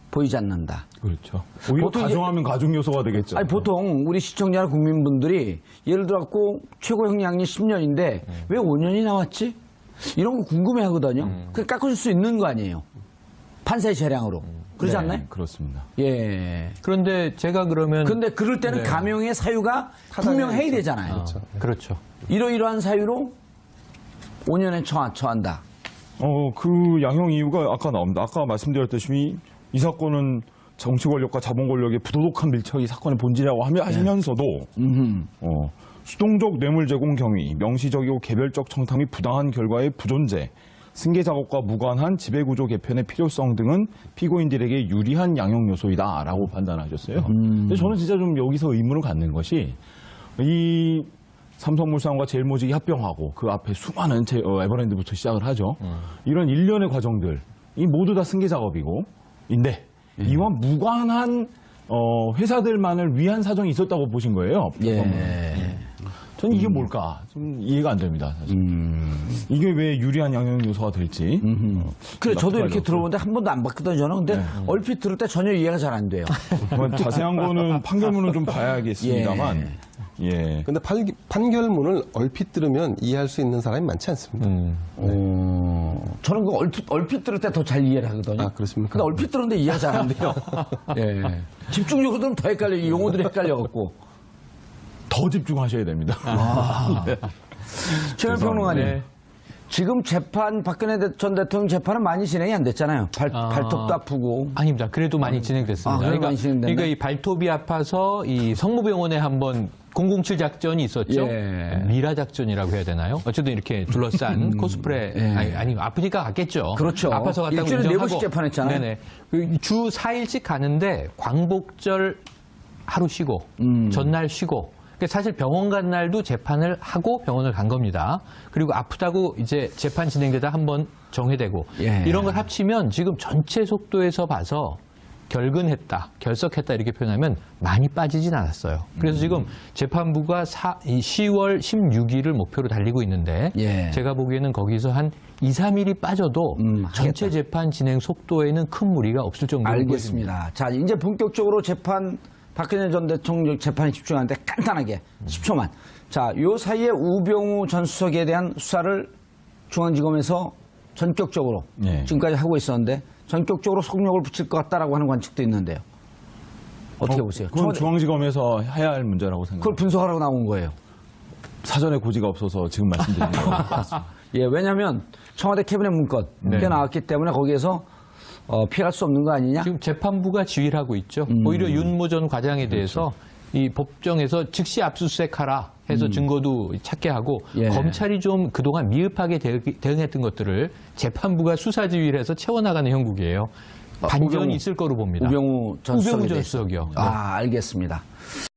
보이지 않는다. 그렇죠. 오히려 가정하면 가중 요소가 되겠죠. 아니, 보통 우리 시청자나 국민분들이 예를 들어갖고 최고 형량이 10년인데 왜 5년이 나왔지? 이런 거 궁금해 하거든요. 그래 깎아줄 수 있는 거 아니에요. 판사의 재량으로. 그러지 않나요? 그렇습니다. 예. 그런데 제가 그러면 근데 그럴 때는 감형의 사유가 분명해야 되잖아요. 그렇죠. 이러이러한 사유로 5년에 처한다. 그 양형 이유가 아까 나옵니다. 아까 말씀드렸듯이 이 사건은 정치 권력과 자본 권력의 부도덕한 밀착이 사건의 본질이라고 하시면서도 수동적 뇌물 제공 경위, 명시적이고 개별적 청탁 및 부당한 결과의 부존재, 승계 작업과 무관한 지배구조 개편의 필요성 등은 피고인들에게 유리한 양형 요소이다라고 판단하셨어요. 근데 저는 진짜 좀 여기서 의문을 갖는 것이 이 삼성물산과 제일모직이 합병하고 그 앞에 수많은 에버랜드부터 시작을 하죠. 이런 일련의 과정들, 이 모두 다 승계 작업이고, 이와 무관한 회사들만을 위한 사정이 있었다고 보신 거예요. 저는 이게 뭘까? 좀 이해가 안 됩니다, 사실. 이게 왜 유리한 양형 요소가 될지. 그래, 저도 이렇게 들어보는데 한 번도 안 봤거든요, 저는. 근데 얼핏 들을 때 전혀 이해가 잘 안 돼요. 자세한 거는 판결문을 좀 봐야겠습니다만. 예. 근데 판결문을 얼핏 들으면 이해할 수 있는 사람이 많지 않습니다. 저는 그 얼핏 들을 때 더 잘 이해를 하거든요. 아, 그렇습니까? 근데 얼핏 들었는데 이해가 잘 안 돼요. 예. 집중적으로 들으면 더 헷갈려요. 이 용어들이 헷갈려갖고. 더 집중하셔야 됩니다. 최현 평론가님, 네. 지금 재판, 박근혜 전 대통령 재판은 많이 진행이 안 됐잖아요. 발톱도 아프고. 아닙니다. 그래도 많이 진행됐습니다. 그래도 많이 진행됐네. 그러니까 이 발톱이 아파서 이 성모병원에 한번 007 작전이 있었죠. 예. 미라 작전이라고 해야 되나요? 어쨌든 이렇게 둘러싼 코스프레 아니 아프니까 갔겠죠. 그렇죠. 아파서 갔다고 일주일에 인정하고. 4번씩 재판했잖아요. 네네. 주 4일씩 가는데 광복절 하루 쉬고 전날 쉬고. 그러니까 사실 병원 간 날도 재판을 하고 병원을 간 겁니다. 그리고 아프다고 이제 재판 진행되다 한번 정회되고 예. 이런 걸 합치면 지금 전체 속도에서 봐서 결근했다, 결석했다 이렇게 표현하면 많이 빠지진 않았어요. 그래서 지금 재판부가 10월 16일을 목표로 달리고 있는데 예. 제가 보기에는 거기서 한 2, 3일이 빠져도 전체 재판 진행 속도에는 큰 무리가 없을 정도로 보여집니다. 알겠습니다. 자, 이제 본격적으로 재판, 박근혜 전 대통령 재판에 집중하는데 간단하게 10초만. 자, 요 사이에 우병우 전 수석에 대한 수사를 중앙지검에서 전격적으로 네. 지금까지 하고 있었는데 전격적으로 속력을 붙일 것 같다라고 하는 관측도 있는데요. 어떻게 보세요? 그건 청와대- 중앙지검에서 해야 할 문제라고 그걸 생각합니다. 분석하라고 나온 거예요. 사전에 고지가 없어서 지금 말씀드리는 거. 예, 왜냐하면 청와대 캐비넷 문건 네. 꽤 나왔기 때문에 거기에서 피할 수 없는 거 아니냐? 지금 재판부가 지휘를 하고 있죠. 오히려 윤모 전 과장에 대해서 이 법정에서 즉시 압수수색하라 해서 증거도 찾게 하고 예. 검찰이 좀 그동안 미흡하게 대응했던 것들을 재판부가 수사 지휘를 해서 채워나가는 형국이에요. 반전이 우병우- 있을 거로 봅니다. 우병우 전 우병우 수석에 전 대해서. 수석이요. 네. 아, 알겠습니다.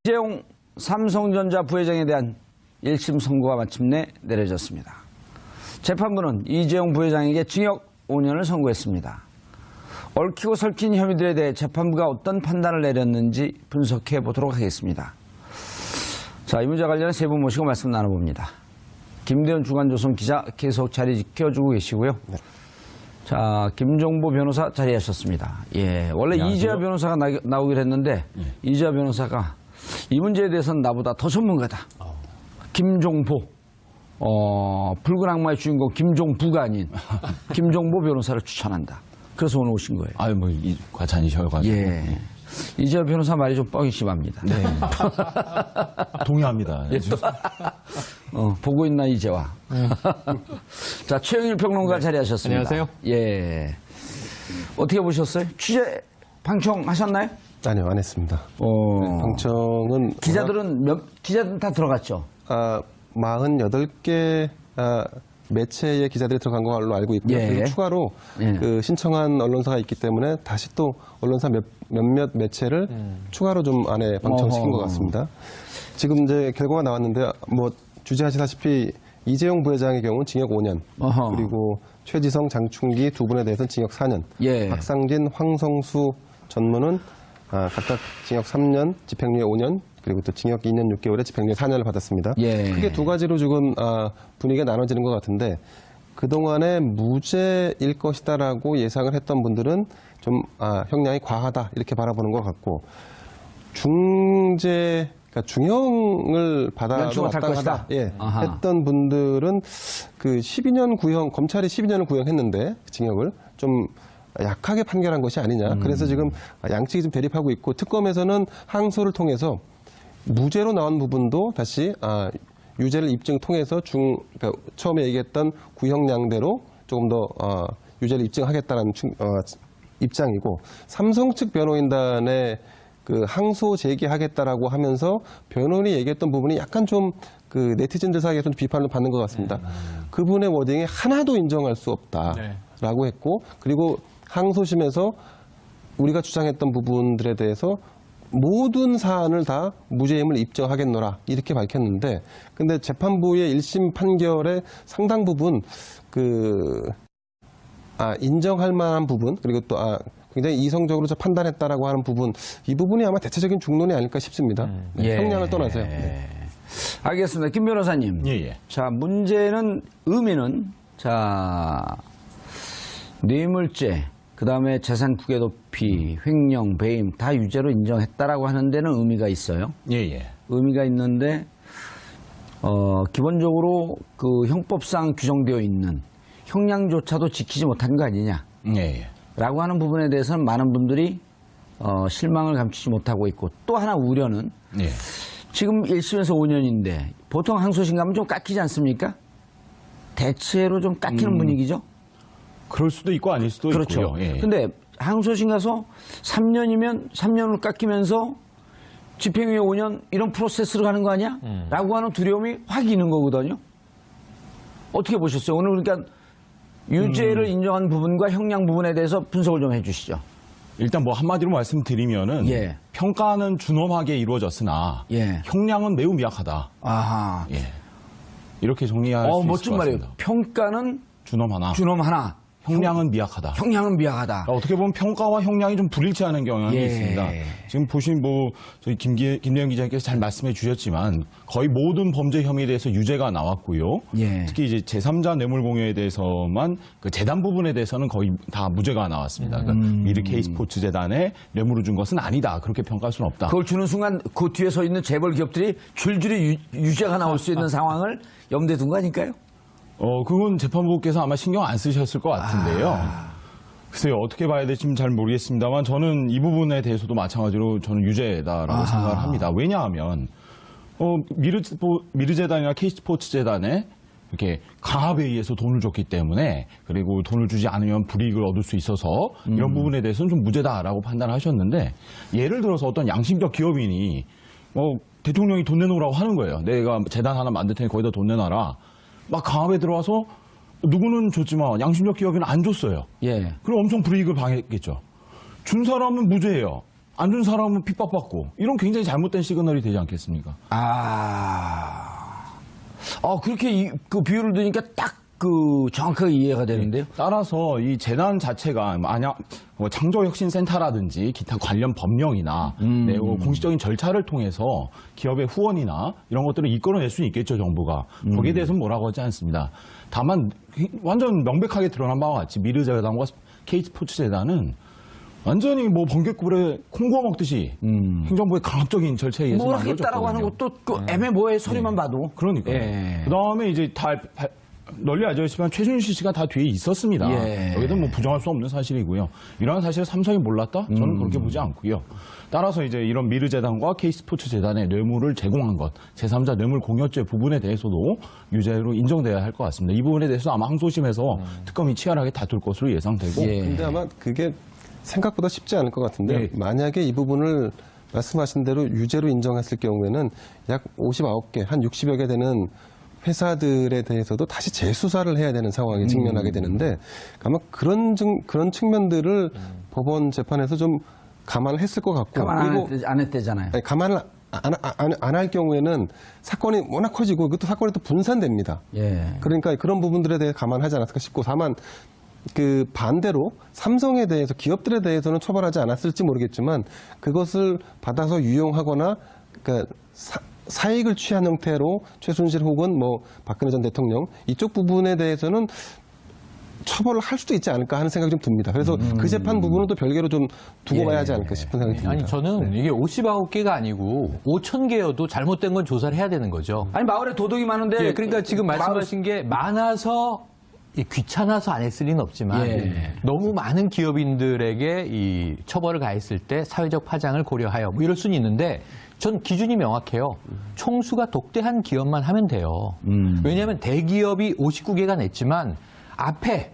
이재용 삼성전자 부회장에 대한 1심 선고가 마침내 내려졌습니다. 재판부는 이재용 부회장에게 징역 5년을 선고했습니다. 얽히고 설킨 혐의들에 대해 재판부가 어떤 판단을 내렸는지 분석해 보도록 하겠습니다. 자, 이 문제와 관련해 세 분 모시고 말씀 나눠봅니다. 김대현 주간조선 기자 계속 자리 지켜주고 계시고요. 자, 김종보 변호사 자리하셨습니다. 예, 원래 안녕하세요. 이재화 변호사가 나오기로 했는데 이재화 변호사가 이 문제에 대해서는 나보다 더 전문가다. 김종보, 붉은 악마의 주인공 김종부가 아닌 김종보 변호사를 추천한다. 그래서 오늘 오신 거예요. 아유, 뭐, 과찬이셔가지고. 예. 이재화 변호사 말이 좀 뻥이 심합니다. 네. 동의합니다. 보고 있나 이재화. 자, 최영일 평론가 자리하셨습니다. 안녕하세요. 예. 어떻게 보셨어요? 취재 방청하셨나요? 아니요, 안 했습니다. 방청은 기자들은 다 들어갔죠. 48개 매체의 기자들이 들어간 걸로 알고 있고요. 예. 그리고 추가로 예. 그 신청한 언론사가 있기 때문에 다시 또 언론사 몇몇 매체를 추가로 좀 안에 방청시킨 어허. 것 같습니다. 지금 이제 결과가 나왔는데 뭐 주제하시다시피 이재용 부회장의 경우는 징역 5년, 어허. 그리고 최지성, 장충기 두 분에 대해서는 징역 4년, 예. 박상진, 황성수 전무는 각각 징역 3년, 집행유예 5년, 그리고 또 징역 2년 6개월에 집행유예 4년을 받았습니다. 예. 크게 두 가지로 지금 분위기가 나눠지는 것 같은데 그동안에 무죄일 것이다라고 예상을 했던 분들은 좀 형량이 과하다 이렇게 바라보는 것 같고 중재, 그러니까 중형을 받아도 연초가 탈 마땅하다 것이다? 예, 아하. 했던 분들은 그 12년 구형, 검찰이 12년을 구형했는데 징역을 좀 약하게 판결한 것이 아니냐. 그래서 지금 양측이 좀 대립하고 있고 특검에서는 항소를 통해서 무죄로 나온 부분도 다시 유죄를 입증 통해서 그러니까 처음에 얘기했던 구형량대로 조금 더 유죄를 입증하겠다는 입장이고 삼성 측 변호인단의 그 항소 제기하겠다라고 하면서 변호인이 얘기했던 부분이 약간 좀 그 네티즌들 사이에서 좀 비판을 받는 것 같습니다. 그분의 워딩이 하나도 인정할 수 없다라고 했고 그리고 항소심에서 우리가 주장했던 부분들에 대해서 모든 사안을 다 무죄임을 입증하겠노라 이렇게 밝혔는데 근데 재판부의 1심 판결의 상당 부분 인정할 만한 부분 그리고 또 굉장히 이성적으로 판단했다라고 하는 부분 이 부분이 아마 대체적인 중론이 아닐까 싶습니다. 예. 형량을 떠나서요. 네. 알겠습니다. 김 변호사님. 예. 자, 의미는 자, 뇌물죄, 그 다음에 재산 국외 도피, 횡령, 배임 다 유죄로 인정했다라고 하는 데는 의미가 있어요. 예. 의미가 있는데 기본적으로 그 형법상 규정되어 있는 형량조차도 지키지 못한 거 아니냐 예. 라고 하는 부분에 대해서는 많은 분들이 실망을 감추지 못하고 있고 또 하나 우려는 예. 지금 1심에서 5년인데 보통 항소심 가면 좀 깎이지 않습니까? 대체로 좀 깎이는 분위기죠? 그럴 수도 있고 아닐 수도 그렇죠. 있고요. 예. 근데 항소심 가서 3년이면 3년을 깎이면서 집행유예 5년 이런 프로세스로 가는 거 아니야? 라고 하는 두려움이 확 있는 거거든요. 어떻게 보셨어요? 오늘 그러니까 유죄를 인정한 부분과 형량 부분에 대해서 분석을 좀 해주시죠. 일단 뭐 한마디로 말씀드리면은 예. 평가는 준엄하게 이루어졌으나 예. 형량은 매우 미약하다. 아하. 예. 이렇게 정리할 수 있을 멋진 것 말이에요. 같습니다. 평가는 준엄하나 준엄하나, 형량은 미약하다. 형량은 미약하다. 어떻게 보면 평가와 형량이 좀 불일치하는 경향이 예. 있습니다. 지금 보신 저희 김대현 기자님께서 잘 말씀해 주셨지만 거의 모든 범죄 혐의에 대해서 유죄가 나왔고요. 예. 특히 이제 제3자 뇌물 공여에 대해서만 그 재단 부분에 대해서는 거의 다 무죄가 나왔습니다. 그러니까 미르 K스포츠 재단에 뇌물을 준 것은 아니다. 그렇게 평가할 수는 없다. 그걸 주는 순간 그 뒤에 서 있는 재벌 기업들이 줄줄이 유죄가 나올 수 있는 상황을 염두에 둔 거 아닐까요? 그건 재판부께서 아마 신경 안 쓰셨을 것 같은데요. 글쎄요, 어떻게 봐야 될지 잘 모르겠습니다만 저는 이 부분에 대해서도 마찬가지로 저는 유죄다라고 생각을 합니다. 왜냐하면 미르 재단이나 K스포츠 재단에 이렇게 강압에 의해서 돈을 줬기 때문에 그리고 돈을 주지 않으면 불이익을 얻을 수 있어서 이런 부분에 대해서는 좀 무죄다라고 판단하셨는데 예를 들어서 어떤 양심적 기업인이 대통령이 돈 내놓으라고 하는 거예요. 내가 재단 하나 만들 테니 거기다 돈 내놔라. 막 강압에 들어와서 누구는 줬지만 양심적 기업인은 안 줬어요. 예. 그럼 엄청 불이익을 방해했겠죠. 준 사람은 무죄예요. 안 준 사람은 핍박받고 이런 굉장히 잘못된 시그널이 되지 않겠습니까? 그렇게 그 비율을 드니까 딱 정확하게 이해가 되는데요. 따라서 이 재단 자체가 만약 창조혁신센터라든지 기타 관련 법령이나 공식적인 절차를 통해서 기업의 후원이나 이런 것들을 이끌어낼 수는 있겠죠, 정부가. 거기에 대해서는 뭐라고 하지 않습니다. 다만 완전 명백하게 드러난 바와 같이 미르 재단과 K스포츠 재단은 완전히 번개불에 콩 구워 먹듯이 행정부의 강압적인 절차에 의해서 뭐 하겠다라고 하는 것도 애매모호해 소리만 봐도. 그러니까요. 예. 그다음에 이제 다 널리 알려졌지만 최순실 씨가 다 뒤에 있었습니다. 예. 여기도 부정할 수 없는 사실이고요. 이러한 사실을 삼성이 몰랐다? 저는 그렇게 보지 않고요. 따라서 이제 이런 미르 재단과 K스포츠 재단에 뇌물을 제공한 것, 제3자 뇌물 공여죄 부분에 대해서도 유죄로 인정돼야 할 것 같습니다. 이 부분에 대해서 아마 항소심에서 특검이 치열하게 다툴 것으로 예상되고. 예. 근데 아마 그게 생각보다 쉽지 않을 것 같은데 예. 만약에 이 부분을 말씀하신 대로 유죄로 인정했을 경우에는 약 59개, 한 60여 개 되는 회사들에 대해서도 다시 재수사를 해야 되는 상황에 직면하게 되는데 아마 그런 측면들을 법원 재판에서 좀 감안을 했을 것 같고 가만 안 했대잖아요. 아니, 감안을 안 할 경우에는 사건이 워낙 커지고 그것도 사건이 또 분산됩니다. 예. 그러니까 그런 부분들에 대해 감안하지 않았을까 싶고 다만 그 반대로 삼성에 대해서 기업들에 대해서는 처벌하지 않았을지 모르겠지만 그것을 받아서 유용하거나 그러니까 사익을 취한 형태로 최순실 혹은 박근혜 전 대통령 이쪽 부분에 대해서는 처벌을 할 수도 있지 않을까 하는 생각이 좀 듭니다. 그래서 그 재판 부분은 또 별개로 좀 두고 봐야 하지 않을까 싶은 생각이 듭니다. 아니 저는 이게 59개가 아니고 5,000개여도 잘못된 건 조사를 해야 되는 거죠. 아니 마을에 도둑이 많은데. 예, 그러니까 지금 말씀하신 게 많아서 귀찮아서 안 했을 리는 없지만 예. 너무 많은 기업인들에게 이 처벌을 가했을 때 사회적 파장을 고려하여 이럴 수는 있는데 전 기준이 명확해요. 총수가 독대한 기업만 하면 돼요. 왜냐하면 대기업이 59개가 냈지만 앞에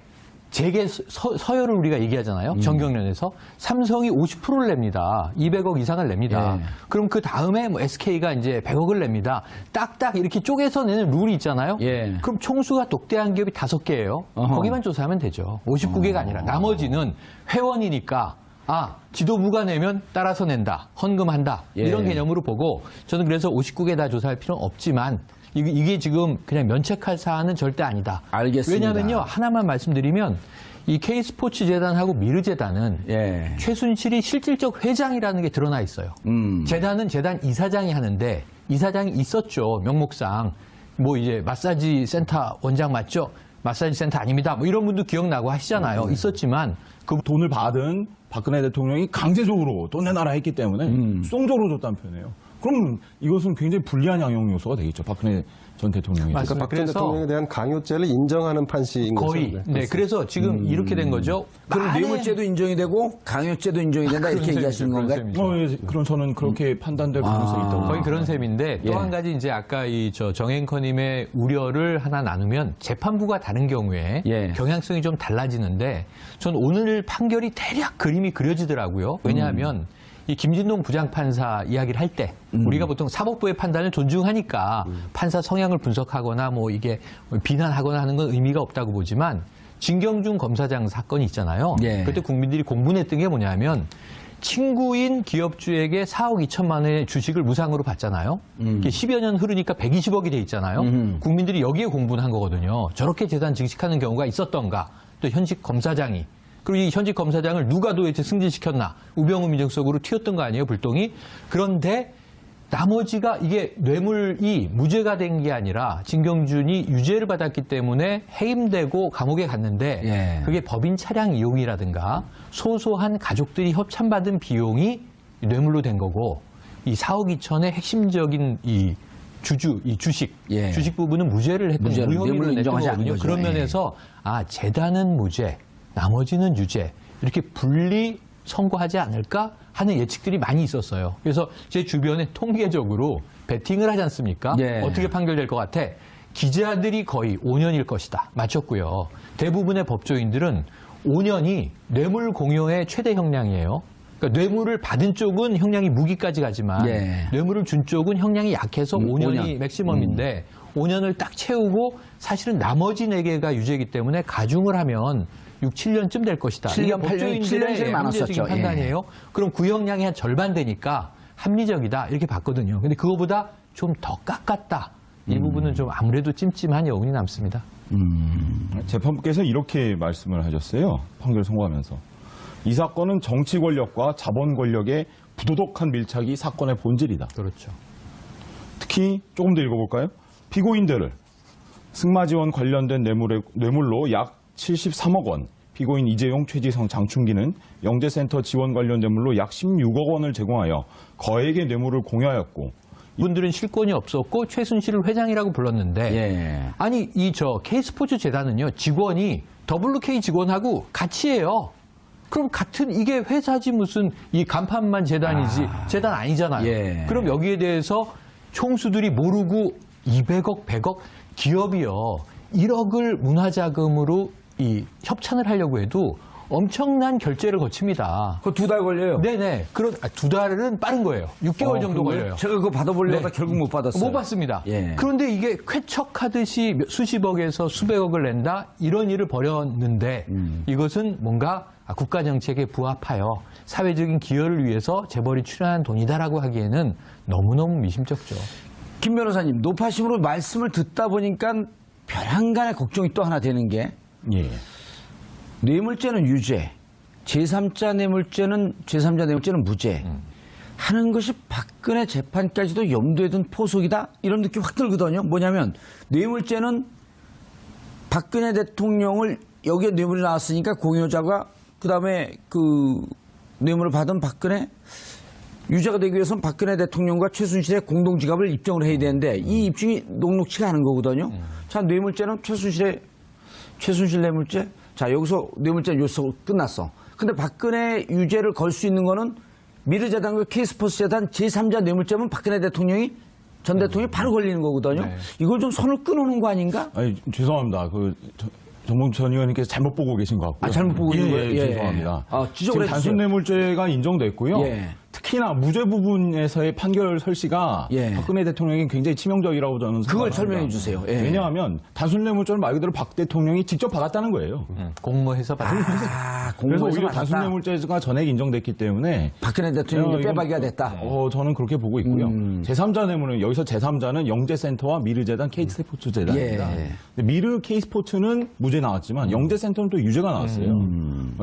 재계 서열을 우리가 얘기하잖아요. 정경련에서 삼성이 50%를 냅니다. 200억 이상을 냅니다. 예. 그럼 그 다음에 SK가 이제 100억을 냅니다. 딱딱 이렇게 쪼개서 내는 룰이 있잖아요. 예. 그럼 총수가 독대한 기업이 5개예요. 어허. 거기만 조사하면 되죠. 59개가 아니라 나머지는 회원이니까 지도부가 내면 따라서 낸다. 헌금한다. 예. 이런 개념으로 보고 저는 그래서 59개 다 조사할 필요는 없지만 이게 지금 그냥 면책할 사안은 절대 아니다. 알겠습니다. 왜냐하면요. 하나만 말씀드리면 이 K스포츠 재단하고 미르 재단은 예. 최순실이 실질적 회장이라는 게 드러나 있어요. 재단은 재단 이사장이 하는데 이사장이 있었죠. 명목상. 이제 마사지 센터 원장 맞죠? 마사지 센터 아닙니다. 이런 분도 기억나고 하시잖아요. 있었지만 그 돈을 받은 박근혜 대통령이 강제적으로 돈 내놔라 했기 때문에 수동적으로 줬다는 표현이에요. 그럼 이것은 굉장히 불리한 양형 요소가 되겠죠. 박근혜 전 대통령이. 맞습니다. 그러니까 박 전 대통령에 대한 강요죄를 인정하는 판시인 거의. 거죠. 네, 그래서 지금 이렇게 된 거죠. 그럼 많은- 뇌물죄도 인정이 되고 강요죄도 인정이 된다 이렇게 그런 얘기하시는 셈이죠, 건가요? 그런 셈이죠. 예, 그럼 저는 그렇게 판단될 가능성이 있다고. 거의 그런 셈인데 또 예. 한 가지 이제 아까 정앵커님의 우려를 하나 나누면 재판부가 다른 경우에 예. 경향성이 좀 달라지는데 전 오늘 판결이 대략 그림이 그려지더라고요. 왜냐하면 이 김진동 부장판사 이야기를 할 때 우리가 보통 사법부의 판단을 존중하니까 판사 성향을 분석하거나 뭐 이게 비난하거나 하는 건 의미가 없다고 보지만 진경준 검사장 사건이 있잖아요. 예. 그때 국민들이 공분했던 게 뭐냐면 친구인 기업주에게 4억 2천만 원의 주식을 무상으로 받잖아요. 이게 10여 년 흐르니까 120억이 돼 있잖아요. 국민들이 여기에 공분한 거거든요. 저렇게 재산 증식하는 경우가 있었던가. 또 현직 검사장이. 그리고 이 현직 검사장을 누가 도대체 승진시켰나. 우병우 민정수석으로 튀었던 거 아니에요, 불똥이. 그런데 나머지가 이게 뇌물이 무죄가 된 게 아니라 진경준이 유죄를 받았기 때문에 해임되고 감옥에 갔는데 예. 그게 법인 차량 이용이라든가 소소한 가족들이 협찬받은 비용이 뇌물로 된 거고 이 4억 2천의 핵심적인 이 주식, 예. 주식 부분은 무죄를 했던 무죄를 무혐의로 뇌물로 냈던 인정하지 않은 거거든요. 거죠. 그런 예. 면에서 재단은 무죄, 나머지는 유죄 이렇게 분리 선고하지 않을까 하는 예측들이 많이 있었어요. 그래서 제 주변에 통계적으로 베팅을 하지 않습니까? 예. 어떻게 판결될 것 같아? 기자들이 거의 5년일 것이다. 맞췄고요. 대부분의 법조인들은 5년이 뇌물 공여의 최대 형량이에요. 그러니까 뇌물을 받은 쪽은 형량이 무기까지 가지만 예. 뇌물을 준 쪽은 형량이 약해서 5년이 5년. 맥시멈인데 5년을 딱 채우고 사실은 나머지 4개가 유죄이기 때문에 가중을 하면 6, 7년쯤 될 것이다. 7년, 이게 8년, 법조인들의 7년 제일 많았었죠. 합리적인 판단이에요. 그럼 구형량이 한 절반 되니까 합리적이다 이렇게 봤거든요. 근데 그거보다 좀 더 깎았다. 이 부분은 좀 아무래도 찜찜한 여운이 남습니다. 재판부께서 이렇게 말씀을 하셨어요. 판결 선고하면서. 이 사건은 정치 권력과 자본 권력의 부도덕한 밀착이 사건의 본질이다. 그렇죠. 특히 조금 더 읽어볼까요? 피고인들을 승마 지원 관련된 뇌물로 약 73억 원, 피고인 이재용, 최지성, 장충기는 영재센터 지원 관련 뇌물로 약 16억 원을 제공하여 거액의 뇌물을 공여하였고 이분들은 실권이 없었고 최순실을 회장이라고 불렀는데 예. 아니 K스포츠 재단은요 직원이 WK 직원하고 같이 해요. 그럼 같은 이게 회사지 무슨 이 간판만 재단이지 재단 아니잖아요. 예. 그럼 여기에 대해서 총수들이 모르고 200억, 100억 기업이요 1억을 문화자금으로 이 협찬을 하려고 해도 엄청난 결제를 거칩니다. 그거 2달 걸려요. 네네. 두 달은 빠른 거예요. 6개월 정도 그런가요? 걸려요. 제가 그거 받아보려다가 네. 결국 못 받았어요. 못 받습니다. 예. 그런데 이게 쾌척하듯이 수십억에서 수백억을 낸다? 이런 일을 벌였는데 이것은 뭔가 국가 정책에 부합하여 사회적인 기여를 위해서 재벌이 출연한 돈이다라고 하기에는 너무너무 미심쩍죠. 김 변호사님, 노파심으로 말씀을 듣다 보니까 별한간의 걱정이 또 하나 되는 게 예. 뇌물죄는 유죄, 제3자 뇌물죄는 무죄 하는 것이 박근혜 재판까지도 염두에 둔 포석이다 이런 느낌이 확 들거든요. 뭐냐면 뇌물죄는 박근혜 대통령을 여기에 뇌물이 나왔으니까 공여자가 그다음에 그 뇌물을 받은 박근혜 유죄가 되기 위해서는 박근혜 대통령과 최순실의 공동지갑을 입증을 해야 되는데 이 입증이 녹록치가 않은 거거든요. 자, 뇌물죄는 최순실 뇌물죄. 자, 여기서 뇌물죄 요소 끝났어. 근데 박근혜 유죄를 걸 수 있는 거는 미르재단과 K스포츠 재단 제3자 뇌물죄면 박근혜 대통령이 전 대통령이 바로 걸리는 거거든요. 네. 이걸 좀 선을 끊어놓은 거 아닌가? 아니, 죄송합니다. 정봉 전 의원님께서 잘못 보고 계신 것 같고요. 잘못 보고 있는 거예요? 예. 죄송합니다. 지적을 지금 해주세요. 단순 뇌물죄가 인정됐고요. 예. 특히나 무죄 부분에서의 판결 설시가 예. 박근혜 대통령이 굉장히 치명적이라고 저는 그걸 생각합니다. 설명해 주세요. 예. 왜냐하면 단순 뇌물죄는 말 그대로 박 대통령이 직접 받았다는 거예요. 공모해서 받은 그래서 공모해서 오히려 받았다. 단순 뇌물죄가 전액 인정됐기 때문에 박근혜 대통령이 이건- 빼박이가 됐다. 저는 그렇게 보고 있고요. 제3자 뇌물은 여기서 제3자는 영재센터와 미르재단 K스포츠 재단입니다. 예. 근데 미르 K스포츠는 무죄 나왔지만 영재센터는 또 유죄가 나왔어요.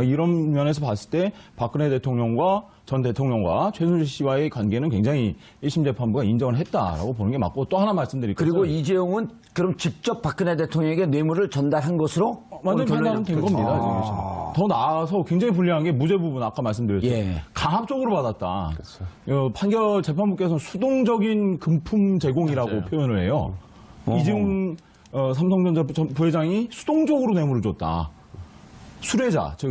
이런 면에서 봤을 때 박근혜 대통령과 전 대통령과 최순실 씨와의 관계는 굉장히 1심 재판부가 인정을 했다라고 보는 게 맞고 또 하나 말씀드릴게요. 그리고 이재용은 그럼 직접 박근혜 대통령에게 뇌물을 전달한 것으로 완전 판단은 된 겁니다. 지금. 더 나아가서 굉장히 불리한 게 무죄 부분 아까 말씀드렸죠. 예. 강압적으로 받았다. 판결 재판부께서는 수동적인 금품 제공이라고 표현을 해요. 이재용 삼성전자 부회장이 수동적으로 뇌물을 줬다. 수뢰자, 즉